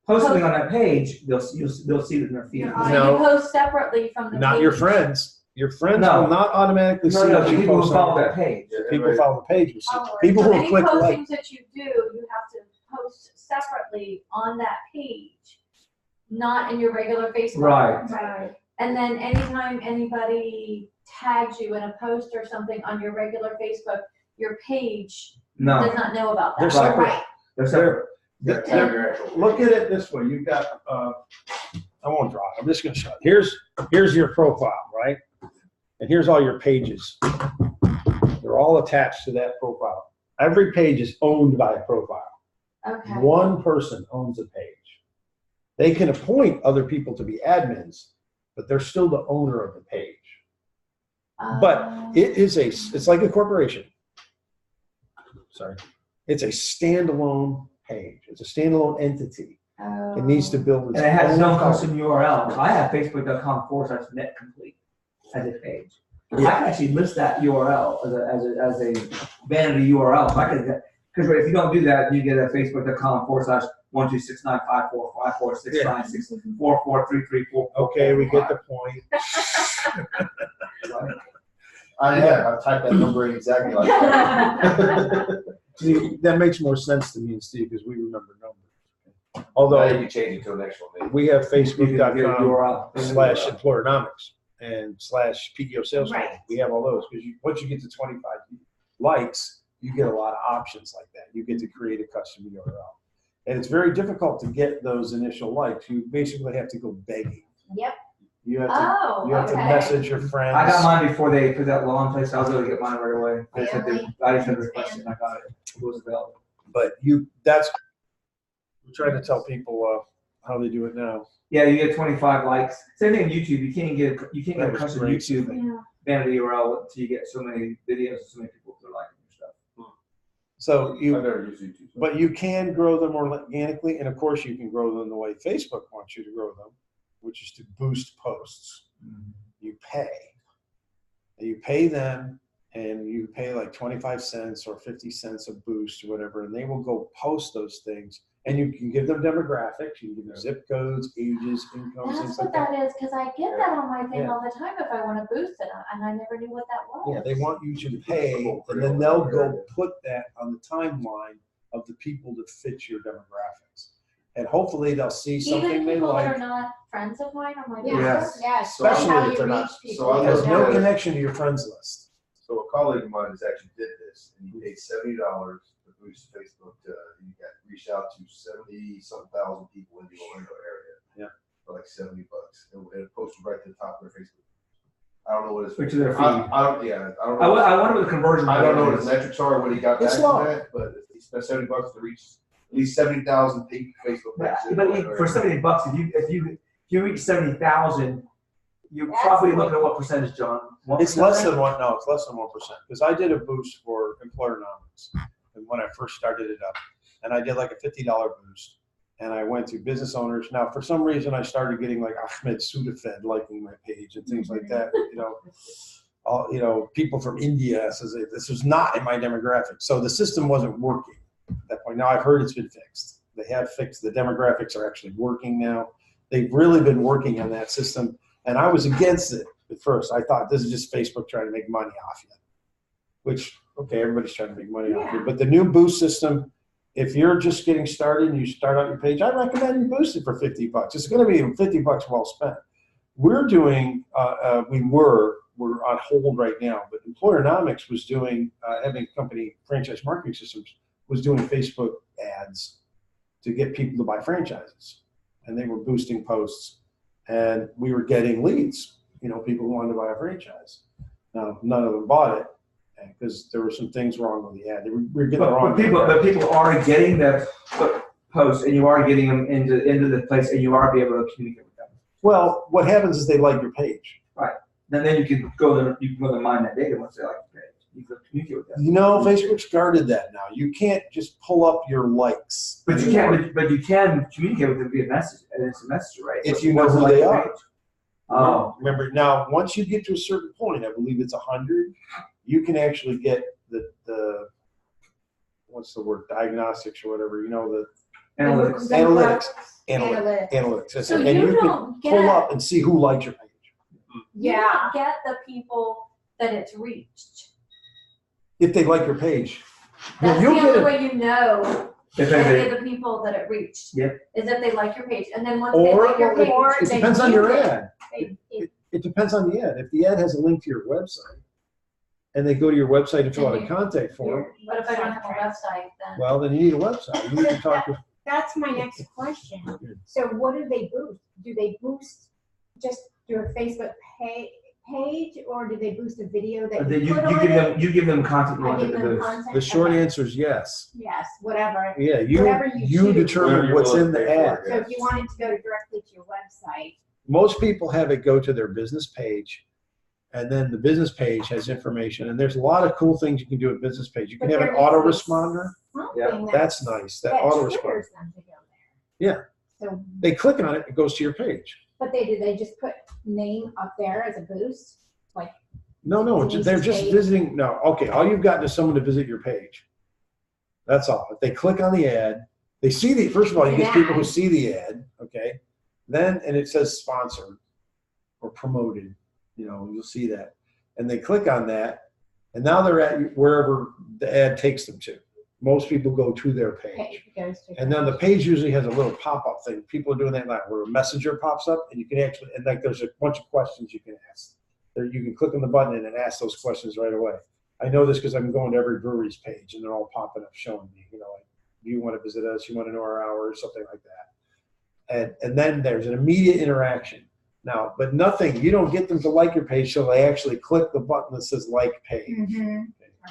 Post something on that page, they'll see it in their feed. you No. post separately from the Not page. your friends. Your friends No. will not automatically see No, what the you people post who follow on that page. Yeah, People everybody- follow the page will see. Oh, People so will any click like. postings that you do, you have to post separately on that page, not in your regular Facebook. Right. Right. And then anytime anybody tags you in a post or something on your regular Facebook, your page No. does not know about They're that. separate. Right. They're separate. Look at it this way. You've got, I won't draw it. I'm just going to show it. Here's your profile, right? And here's all your pages. They're all attached to that profile. Every page is owned by a profile. Okay. One person owns a page. They can appoint other people to be admins, but they're still the owner of the page. But it's like a corporation. Sorry. It's a standalone page. It's a standalone entity. It needs to build its And it has its own own custom URL. So I have facebook.com/netcomplete as a page. I can actually list that URL as a vanity URL. So I could, because if you don't do that, you get a facebook.com/12695454696443344. Okay, we get the point. I've typed that number in exactly like that. See, that makes more sense to me and Steve because we remember numbers. Although Now you can change it to the next one, maybe. we have You can get a URL. facebook.com/employernomics and /PEO sales. Right. Training. We have all those because once you get to 25 likes, you get a lot of options like that. You get to create a custom URL. And it's very difficult to get those initial likes. You basically have to go begging. Yep. You have to, Oh, you have to okay. message your friends. I got mine before they put that law in place. I was able to get mine right away. I just had to Family. request it and I got it. It was available. But we're trying to tell people how they do it now. Yeah, you get 25 likes. Same thing on YouTube. You can't get a That was custom great. YouTube Yeah. vanity URL until you get so many videos and so many people that are liking your stuff. So I've you, never used YouTube. but you can grow them organically, and of course you can grow them the way Facebook wants you to grow them, which is to boost posts. You pay. And you pay them, and you pay like 25 cents or 50 cents a boost or whatever, and they will go post those things. And you can give them demographics, you can give them zip codes, ages, incomes, That's things what like that. that is, because I get that on my thing Yeah. all the time if I want to boost it, and I never knew what that was. Yeah, they want you to pay, and then they'll go put that on the timeline of the people that fit your demographics. And hopefully they'll see something Even they people that are like. not friends of mine, I'm like, Yes. Yes. Especially How if you they're not- reach people. so I There's looked no at it. connection to your friends list. So a colleague of mine has actually did this, and he paid $70 to boost Facebook. You got reached out to 70-something thousand people in the Orlando area. Yeah. For like $70, and it posted right to the top of their Facebook. I don't know what his. Which is their feed. I don't. Yeah, I don't I know. wonder what the conversion. I don't know what rate his is. metrics are when he got back It's to low. that, but he spent $70 to reach at least 70,000 Facebook But, pages. in but Orlando for area. $70, if you reach 70,000, you're That's probably what- looking at what percentage, John? 1%? It's less than one, no, it's less than 1%. Because I did a boost for EmployerNomics when I first started it up. And I did like a $50 boost. And I went to business owners. Now, for some reason, I started getting like Ahmed Sudafed liking my page and things like that. People from India says this was not in my demographic. So the system wasn't working at that point. Now I've heard it's been fixed. They have fixed the demographics are actually working now. They've really been working on that system. And I was against it at first. I thought this is just Facebook trying to make money off you. Which, okay, everybody's trying to make money off you. But the new boost system, if you're just getting started and you start out your page, I recommend you boost it for $50. It's going to be $50 well spent. We're doing, we're on hold right now, but EmployerNomics was doing, having a company, Franchise Marketing Systems, was doing Facebook ads to get people to buy franchises. And they were boosting posts. And we were getting leads, people who wanted to buy a franchise. Now, none of them bought it because there were some things wrong with the ad. We were getting the wrong. But people are getting the posts, and you are getting them into the place, and you are be able to communicate with them. Well, what happens is they like your page. Right. Then you can go there. You can go there and mine that data once they like the page. You can communicate with them. Facebook's guarded that now. You can't just pull up your likes. But you can. But you can communicate with them via message, and it's a message, right? If you know Once who like they the are. page. Oh. Remember, now, once you get to a certain point, I believe it's 100, you can actually get the what's the word, diagnostics or whatever, the Analytics. analytics. So and you you can don't pull get, up and see who likes your page. you Yeah. don't get the people that it's reached. If they like your page. That's the you'll only get way you know If any they- of the people that it reached. Yep. Is if they like your page. And then once Or they like your page, it they depends on view your it. ad. It depends on the ad. If the ad has a link to your website and they go to your website and fill out a And contact form, But if I don't have a website, then. well, then you need a website. You need to talk to. That's my next question. So what do they boost? Do they boost just your Facebook page, or do they boost a video that you put on it? You give them content you I want give them to them boost. content? The short Okay. answer is yes. Yes, whatever. Yeah, Whatever you choose. determine Whatever what's you're in the willing to pay ad. for, So if you wanted to go directly to your website, Most people have it go to their business page, and then the business page has information. And there's a lot of cool things you can do with business page. You can but have there an needs to be autoresponder. something That's nice. That that autoresponder. triggers them to go there. Yeah. So, They click on it, it goes to your page. but they just put name up there as a boost? Like, No, Denise's they're just page. visiting. No, okay. All you've got is someone to visit your page. That's all. If they click on the ad, they see the, first of all, you get people who see the ad, okay? Then, and it says sponsored or promoted, you'll see that. And they click on that, and now they're at wherever the ad takes them to. Most people go to their page. goes to. And then the page usually has a little pop-up thing. People are doing that now where a messenger pops up, and you can actually, and like there's a bunch of questions you can ask. There, you can click on the button and ask those questions right away. I know this because I'm going to every brewery's page, and they're all popping up showing me, like, do you want to visit us? You want to know our hours? Something like that. And then there's an immediate interaction. Now, but nothing, you don't get them to like your page till they actually click the button that says like page. Mhm.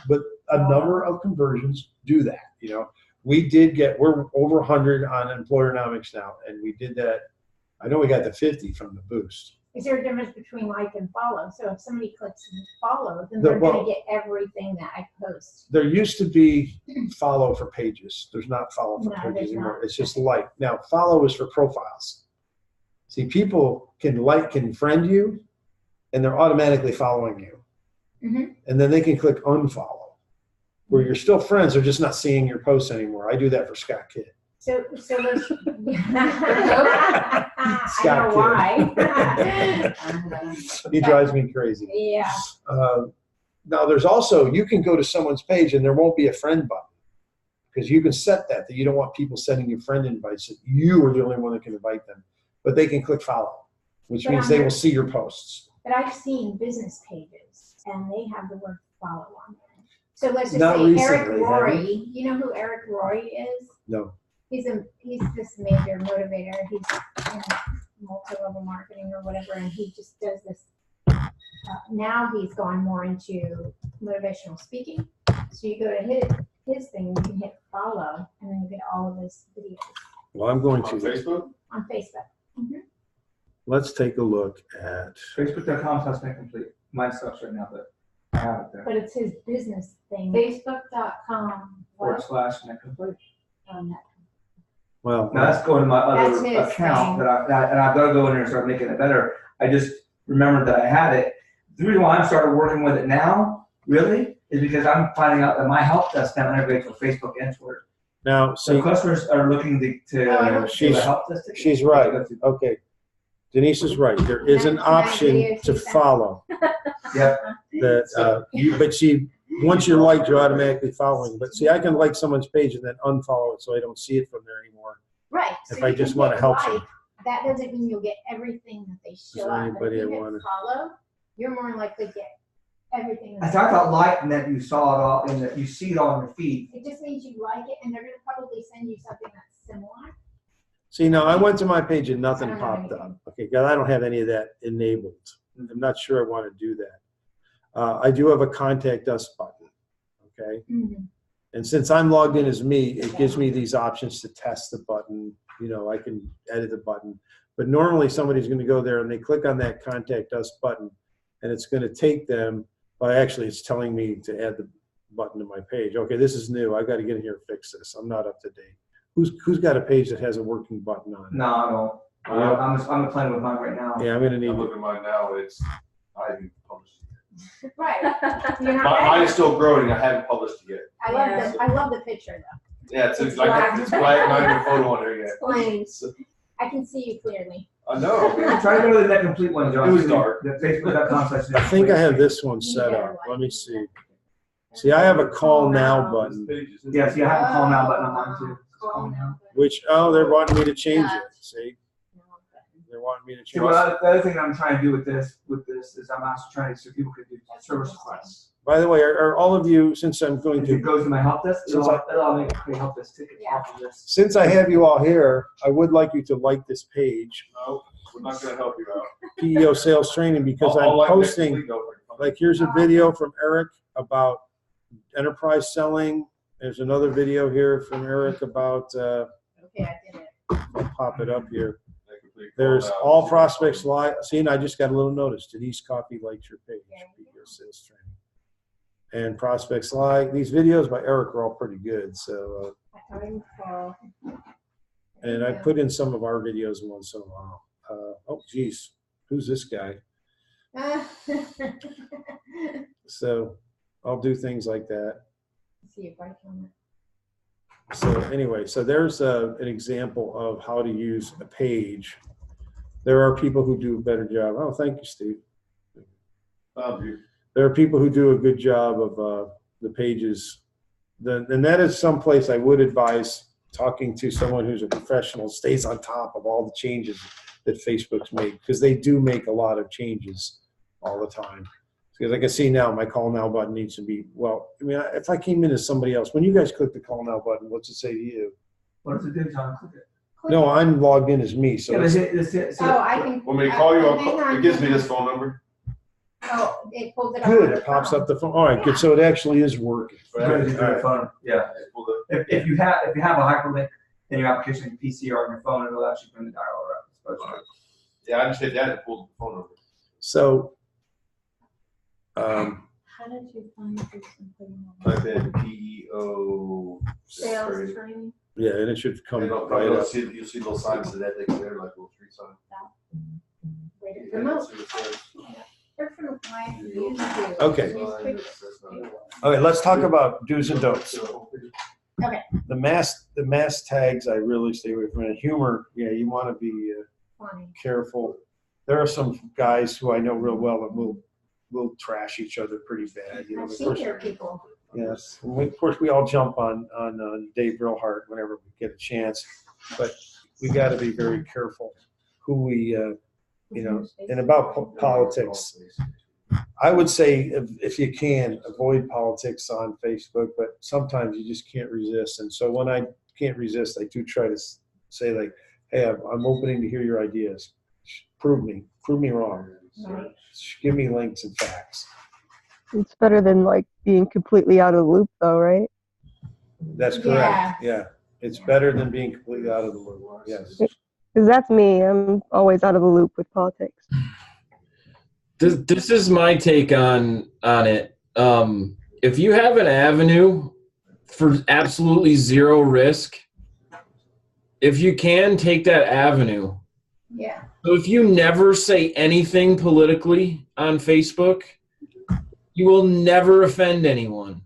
But a number of conversions do that. We did we're over 100 on Employernomics now, and we did that. I know we got the 50 from the boost. Is there a difference between like and follow? So if somebody clicks follow, then The- they're well- going to get everything that I post. There used to be follow for pages. There's not follow for No, pages there's anymore. not. It's just like. Now, follow is for profiles. See, people can friend you, and they're automatically following you. Mhm. And then they can click unfollow, where you're still friends, they're just not seeing your posts anymore. I do that for Scott Kidd. So let's. I Scott know Kidd. why. He drives me crazy. Yeah. Now, there's also, you can go to someone's page and there won't be a friend button, because you can set that you don't want people sending you friend invites, that you are the only one that can invite them. But they can click follow, which But means on they the- will see your posts. But I've seen business pages and they have the word follow on there. So let's just Not say Eric recently, have Rory. You know who Eric Rory is? No. He's this major motivator. He's in multi-level marketing or whatever, and he just does this. Now he's gone more into motivational speaking. So you go to his thing, you can hit follow, and then you get all of his videos Well, I'm going On to. Facebook? on Facebook. Let's take a look at. Facebook.com/MakeComplete. Mine sucks right now, but I have it there. But it's his business thing. Facebook.com. /MakeComplete. Well, Now that's going to my That's other his account thing. and I've got to go in there and start making it better. I just remembered that I had it. The reason why I'm started working with it now, really, is because I'm finding out that my help desk now integrates with Facebook and Twitter. now, So see, customers are looking to Oh, I don't see the She's- help desk. ticket. she's right. Okay. Denise is right. There is an Can I option video to you that? follow. Yep. But see, once you're liked, you're automatically following. But see, I can like someone's page and then unfollow it so I don't see it from there anymore. Right. If so I you just can wanna hit help like. them. That doesn't mean you'll get everything that they show there up. But anybody if I you hit wanna- follow, you're more likely to get everything. I thought like and that you saw it all and that you see it all on your feed. It just means you like it, and they're gonna probably send you something that's similar. See, now I went to my page and nothing I don't know popped up. anything. Okay, because I don't have any of that enabled. I'm not sure I want to do that. I do have a contact us button. Okay. And since I'm logged in as me, it gives me these options to test the button. I can edit the button. But normally somebody's going to go there and they click on that contact us button, and it's going to take them, actually it's telling me to add the button to my page. Okay, this is new. I got to get in here and fix this. I'm not up to date. Who's got a page that has a working button on it? No, I don't. Yeah. I'm playing with mine right now. Yeah, I'm going to need I'm to. looking at mine now, and I haven't published it Right. yet. You're not Mine ready. is still growing, I haven't published it yet. I love the picture though. Yeah, it's It's black, black. it's black, not even a photo on there yet. Plain. So- I can see you clearly. I know. Try to go to the complete one, John. It was dark. The Facebook.com/. I think I have this one set up. Let me see. See, I have a call now button, Yes, you have a call now button on mine too. Call now. which, they're wanting me to change it. See, they're wanting me to See, change. the other thing I'm trying to do with this is I'm also trying to, so people could do service requests. By the way, are all of you, since I'm going If it to, goes to my help desk, Since it'll make me help desk tickets off of this. since I have you all here, I would like you to like this page, No, we're not gonna help you out. PEO sales training, because I'll I'm like next posting, week, though. like, here's a video from Eric about enterprise selling. There's another video here from Eric about, Okay, I did it. I'll pop it up here. That complete There's call out. all prospects live. See, and I just got a little notice. Denise Coffee likes your page. PEO sales training. And prospects live. These videos by Eric are all pretty good. So, I thought it was called. and I put in some of our videos once in a while. Oh, geez, who's this guy? So I'll do things like that. See if I can. So anyway, so there's an example of how to use a page. There are people who do a better job. Oh, thank you, Steve. There are people who do a good job of the pages. And that is someplace I would advise talking to someone who's a professional, stays on top of all the changes that Facebook's made, because they do make a lot of changes all the time. Because I can see now my call now button needs to be, well, I mean, if I came in as somebody else, when you guys click the call now button, what's it say to you? What does it do, John? Click it. No, I'm logged in as me, so Yeah, it's Oh, I can. When we call you, hang on. it gives me this phone number. Oh, it pulls it up. good. on the It pops phone. up the phone. All right, good. So it actually is working. Good, you do All it right. phone. Yeah. Well, the- If you have a hyperlink in your application, your PC or on your phone, it'll actually bring the dialer up. Yeah, I just hit that and pulled the phone number. So, How did you find this information? Type in PEO. Sales training? yeah, and it should come And right you'll up. see little signs of that thing there, like little street signs. Wait, You remote. see what it says? They're from my user group. Okay. Use quick- That's not- Okay, let's talk about do's and don'ts. Okay. The mass tags, I really stay away from. And humor, yeah, you want to be Funny. careful. There are some guys who I know real well that will trash each other pretty bad. You know, I've the seen first- your people. Yes, and of course, we all jump on Dave Brillhart whenever we get a chance, but we got to be very careful who we, you know, and about politics. I would say if you can, avoid politics on Facebook, but sometimes you just can't resist. And so when I can't resist, I do try to say like, hey, I'm opening to hear your ideas. Prove me wrong. Right. Give me links and facts. It's better than like being completely out of the loop though, right? That's correct. Yeah. It's better than being completely out of the loop. Yes. Because that's me. I'm always out of the loop with politics. This is my take on it. If you have an avenue for absolutely zero risk, if you can take that avenue. Yeah. So if you never say anything politically on Facebook, you will never offend anyone.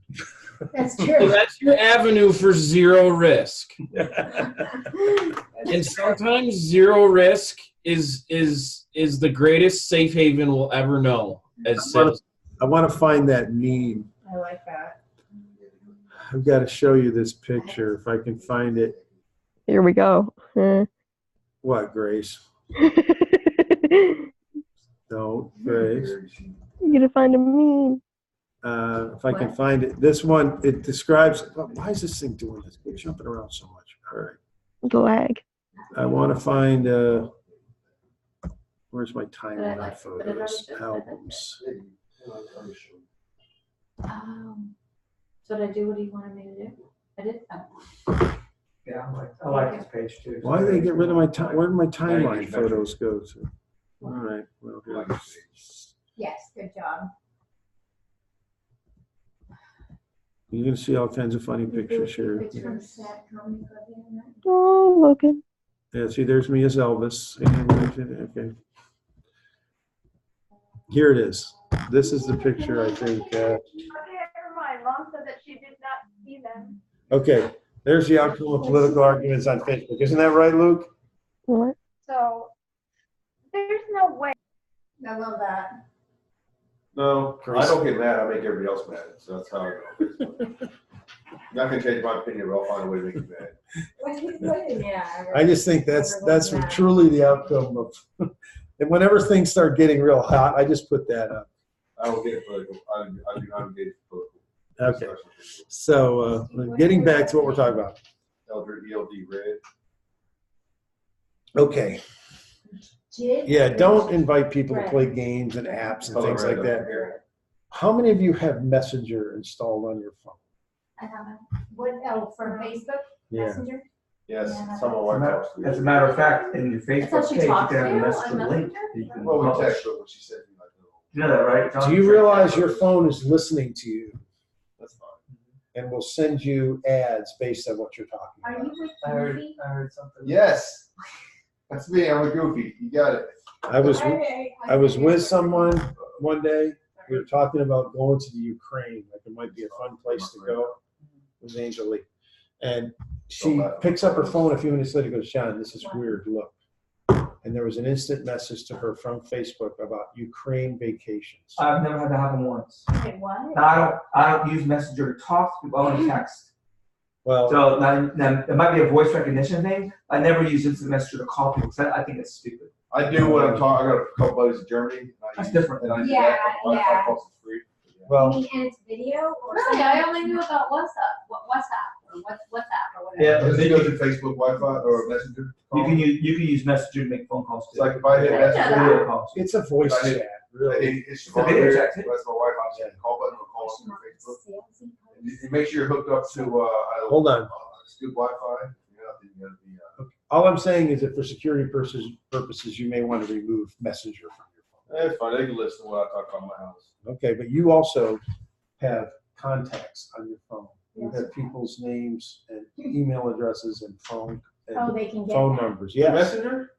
That's So true. that's your avenue for zero risk. And sometimes zero risk is the greatest safe haven we'll ever know as sales. I want to find that meme. I like that. I've got to show you this picture if I can find it. Here we go. What, Grace? No, Grace. You gotta find a meme. If I can find it. This one, it describes, why is this thing doing this? Quit jumping around so much. All right. The lag. I want to find, where's my timeline photos, albums? So did I do what you wanted me to do? I did. Yeah, I like this page too. Why did they get rid of my time? Where did my timeline photos go to? All right. Well, here it is. Yes, good job. You're going to see all kinds of funny pictures here. It's from Sad Comedy Club, isn't it? Oh, Logan. Yeah, see, there's me as Elvis. Okay. Here it is. This is the picture, I think. Okay, never mind. Mom said that she did not see them. Okay, there's the outcome of political arguments on Facebook. Isn't that right, Luke? What? So there's no way. I love that. No, I don't get mad. I make everybody else mad. So that's how I go. I'm not gonna change my opinion, but I'll find a way to make you mad. Yeah. I just think that's truly the outcome of, and whenever things start getting real hot, I just put that up. I don't get political. I do not engage in political. Okay. discussions. So getting back to what we're talking about. Elder ELD red. Okay. Jid? Yeah, don't invite people to play games and apps and things like that. How many of you have Messenger installed on your phone? I haven't. What, for Facebook Yeah. Messenger? Yes, Yeah. some of my talks. As a matter of fact, in your That's how Facebook she page, you talks can have to a you message on link. Messenger? that you can Well, we publish. text her, but she said, like, no, You know that, right? Do you realize your phone is listening to you that's fine. and will send you ads based on what you're talking Are about? you with I heard, Goofy? I heard something. Yes, that's me. I'm a goofy. You got it. I was with someone one day. We were talking about going to the Ukraine, like it might be a fun place to go. It was Angel Lee. And she picks up her phone a few minutes later and goes, John, this is weird, look. And there was an instant message to her from Facebook about Ukraine vacations. I've never had that happen once. Wait, what? Now, I don't use Messenger to talk to people, I only text. Well, So now, it might be a voice recognition thing. I never use Instant Messenger to call people because I think it's stupid. I do when I'm talking. I got a couple buddies in Germany. And I That's use- different. And I use Yeah, that. Wi-Fi yeah. calls are free. well, You mean, and it's video or Really, something? I only knew about WhatsApp or WhatsApp or whatever. Yeah, Does it go to Facebook Wi-Fi or Messenger? You can use Messenger to make phone calls It's too. like if I hit Yeah, Messenger, that. Video calls. it's a voice I did- chat, really. it's It's a video chat, too. That's my wife. I'm saying call button or call us through Facebook. And you make sure you're hooked up to Hold on. It's good Wi-Fi. You gotta be, All I'm saying is that for security purposes, you may want to remove Messenger from your phone. it's fine. They can listen to what I talk about in my house. Okay, but you also have contacts on your phone. You have people's names and email addresses and phone Oh, and they can get phone that. numbers. Yes, Messenger?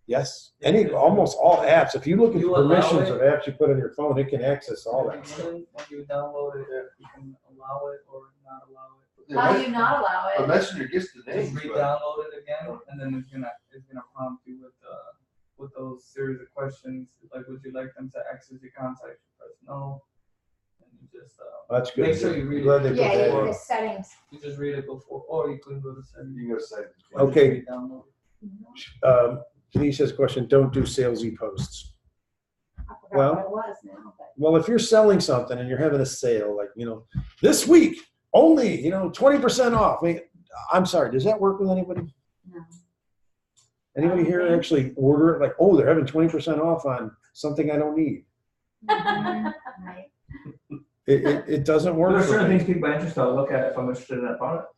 yes. Almost all apps. If you look at the You allow permissions it? of apps you put on your phone, it can access all that stuff. When you download it, you can allow it or not allow it. How do you not allow But it? Messenger gets the Just name. but- re-download it again, and then it's gonna prompt you with those series of questions, like would you like them to access your contacts? You press no, and you just That's good. Make sure you read Glad it. they put Yeah, that you in. the settings. you just read it before, or you can go to settings. You can go say. Okay. Download. Denise has a question. Don't do salesy posts. I forgot Well- what it was now, but. Well, if you're selling something and you're having a sale, like, this week, only, 20% off. I mean, I'm sorry, does that work with anybody? No. Anybody here actually order it like, oh, they're having 20% off on something I don't need? Mhm, right. It doesn't There work are for certain me. things pique my interest. I'll look at if I'm interested in that product.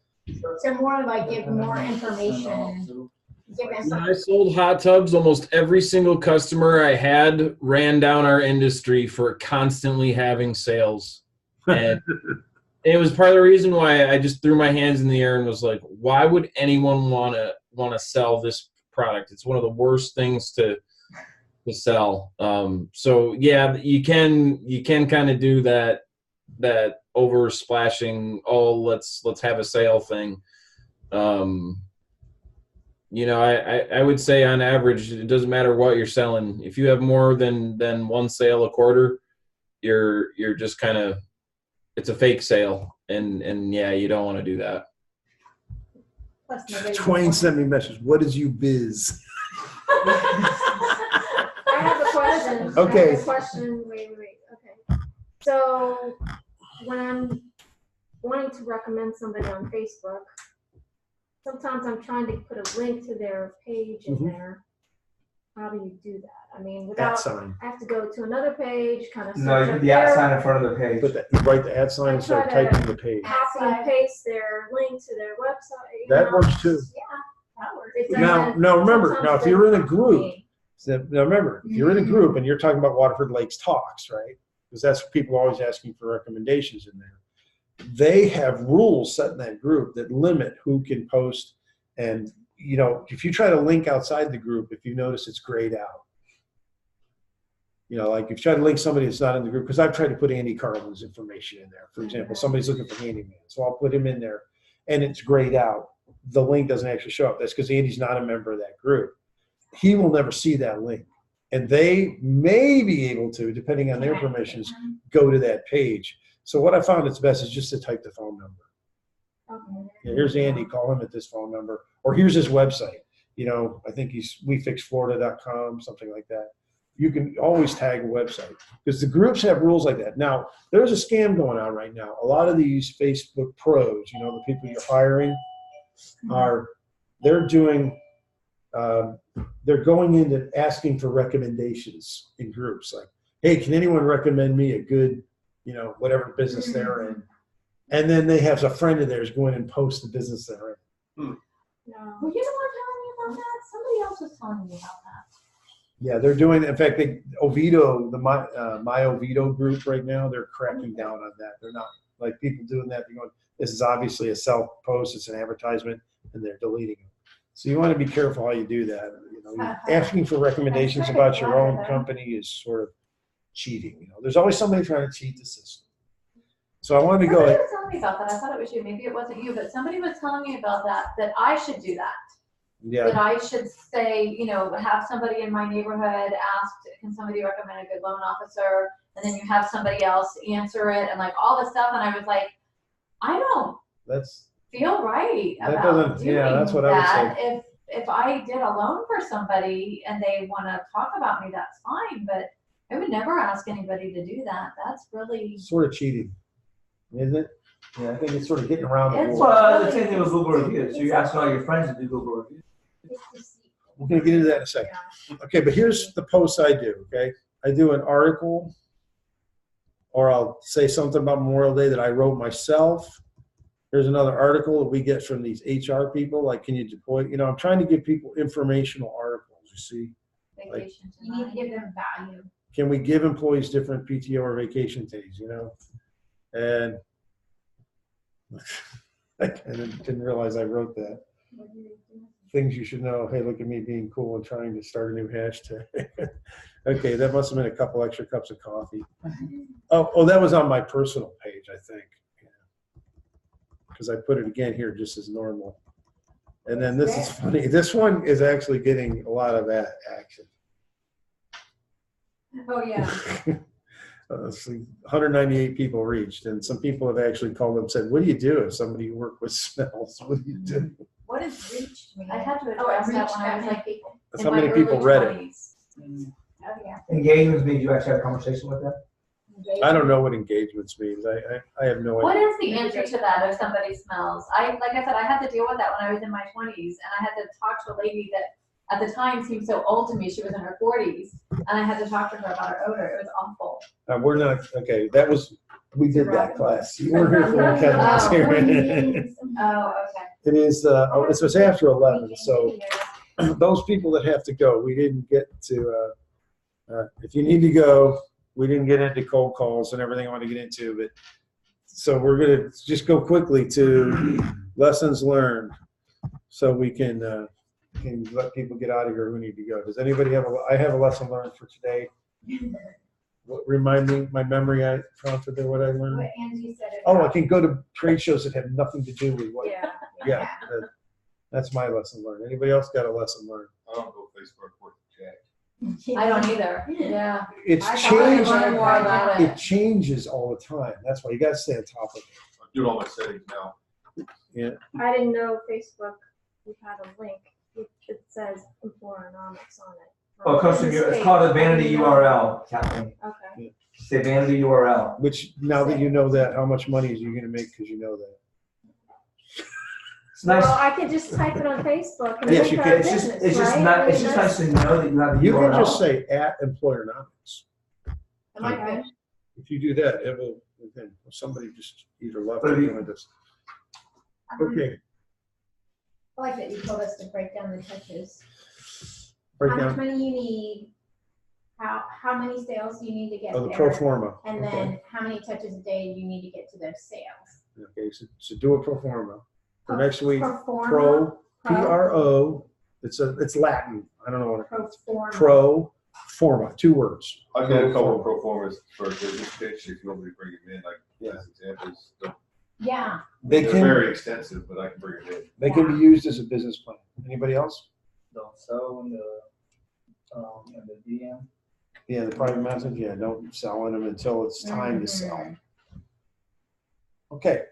So more like give more information. Give When information. I sold hot tubs, almost every single customer I had ran down our industry for constantly having sales. And it was part of the reason why I just threw my hands in the air and was like, why would anyone want to sell this product? It's one of the worst things to sell. So yeah, you can kind of do that over splashing, oh, let's have a sale thing. I would say on average, it doesn't matter what you're selling. If you have more than one sale a quarter, you're just kind of, it's a fake sale, and yeah, you don't want to do that. Plus nobody- Twain sent me a message. What is you biz? I have a question. Okay. I have a question. Wait. Okay. So when I'm wanting to recommend somebody on Facebook, sometimes I'm trying to put a link to their page in Mhm. there. How do you do that? I mean, At without, sign. I have to go to another page, kind of No, you search put up the at their, sign in front of the page. You write the ad sign and start I try to- typing the page. copy and paste their link to their website. you That know, works too. Yeah, that works. It Now, doesn't- remember, sometimes now if it you're in a doesn't work for group, me. now remember, if you're in a group and you're talking about Waterford Lakes Talks, right? Because that's what people are always asking for recommendations in there. They have rules set in that group that limit who can post. And, if you try to link outside the group, if you notice it's grayed out. Like if you try to link somebody that's not in the group, because I've tried to put Andy Carlin's information in there. For example, somebody's looking for handyman. So I'll put him in there and it's grayed out. The link doesn't actually show up. That's because Andy's not a member of that group. He will never see that link. And they may be able to, depending on their permissions, go to that page. So what I found it's best is just to type the phone number. Okay. Yeah, here's Andy, call him at this phone number, or here's his website. You know, I think he's wefixflorida.com, something like that. You can always tag a website because the groups have rules like that. Now, there's a scam going on right now. A lot of these Facebook pros, you know, the people you're hiring, they're doing, they're going into asking for recommendations in groups. Like, hey, can anyone recommend me a good, you know, whatever business they're in? And then they have a friend of theirs go in and post the business they're in. No. Were you the one telling me about that? Somebody else was telling me about that. Yeah, they're doing. In fact, Oviedo, the My Oviedo group right now, they're cracking down on that. They're not like people doing that. They're going, this is obviously a self-post. It's an advertisement, and they're deleting it. So you want to be careful how you do that. You know, asking for recommendations about your own company is sort of cheating. You know, there's always somebody trying to cheat the system. So I wanted to go. Somebody was telling me about that. I thought it was you. Maybe it wasn't you, but somebody was telling me about that I should do that. Yeah. That I should say, you know, have somebody in my neighborhood ask, can somebody recommend a good loan officer? And then you have somebody else answer it and like all this stuff. And I was like, I don't feel right about doing that's what I would say. If I did a loan for somebody and they want to talk about me, that's fine. But I would never ask anybody to do that. That's really sort of cheating, isn't it? Yeah, I think it's sort of getting around the It's rules. Well, the same thing with Google reviews. So you're asking all your friends to do Google reviews. We're going to get into that in a second. Okay, but here's the posts I do, okay? I do an article, or I'll say something about Memorial Day that I wrote myself. There's another article that we get from these HR people, like, can you deploy? You know, I'm trying to give people informational articles, you see? vacation. You need to give them value. Can we give employees different PTO or vacation days, you know? And I didn't realize I wrote that. Things you should know. Hey, look at me being cool and trying to start a new hashtag. Okay, that must have been a couple extra cups of coffee. Oh, that was on my personal page, I think. Because I put it again here just as normal. And then this is funny. This one is actually getting a lot of action. Oh, yeah. 198 people reached, and some people have actually called up and said, what do you do if somebody you work with smells? What do you do? What is reached mean? I had to address that when I was like people. That's in how my many people early read it. 20s. Oh, yeah. Engagements means you actually have a conversation with them. I don't know what engagements means. I have no What idea. is the answer to that if somebody smells? Like I said, I had to deal with that when I was in my 20s, and I had to talk to a lady that at the time seemed so old to me. She was in her 40s, and I had to talk to her about her odor. It was awful. We're not, okay, we did that class. You weren't here for it, Kevin was here. Oh, okay. It is, it was after 11, so those people that have to go, we didn't get to, if you need to go, we didn't get into cold calls and everything I want to get into, but so we're going to just go quickly to lessons learned so we can let people get out of here who need to go. Does anybody I have a lesson learned for today. Remind me, my memory I prompted there, what I learned. What Angie said. Oh, I can go to trade shows that have nothing to do with what. Yeah. That's my lesson learned. Anybody else got a lesson learned? I don't go Facebook for Jack. I don't either. Yeah. It's I thought I changed. learned more about It changes all the time. That's why you got to stay on top of it. I'm doing all my settings now. Yeah. I didn't know Facebook, we had a link. It says Employeronomics on it. Oh, it comes from you. It's called a vanity URL, Kathleen. Okay. Say vanity URL. Which now that you know that, how much money is you going to make because you know that? It's nice. Well, I could just type it on Facebook and Yes, link you our can. business, It's just right? not. I It's mean, just that's- nice to know that you have a You URL. can just say @Employeronomics. Okay. If you do that, it will. Then somebody just either left But or if you- joined us. Okay. I like that you told us to break down the touches. Break How much down. money you need, how many sales do you need to get Oh, the there, pro forma. and Okay. then how many touches a day you need to get to those sales. Okay, so do a pro forma for next week. Pro Pro. It's Latin. I don't know what it Pro is. forma. Pro forma, 2 words. I did a couple of pro formas for this pitch. If you want me to bring it in, like as examples, Yeah. They they're can very extensive, but I can bring it in. be used as a business plan. Anybody else? Don't sell when the And the DM. Yeah, the private message, yeah, don't sell them until it's time to sell. Mhm. Okay,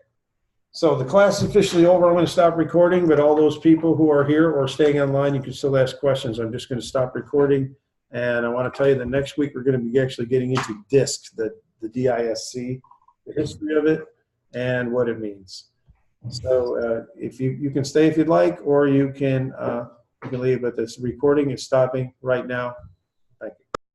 so the class is officially over. I'm going to stop recording, but all those people who are here or staying online, you can still ask questions. I'm just going to stop recording. And I want to tell you that next week we're going to be actually getting into DISC, the DISC, the history of it, and what it means. So if you can stay if you'd like, or you can leave, but this recording is stopping right now.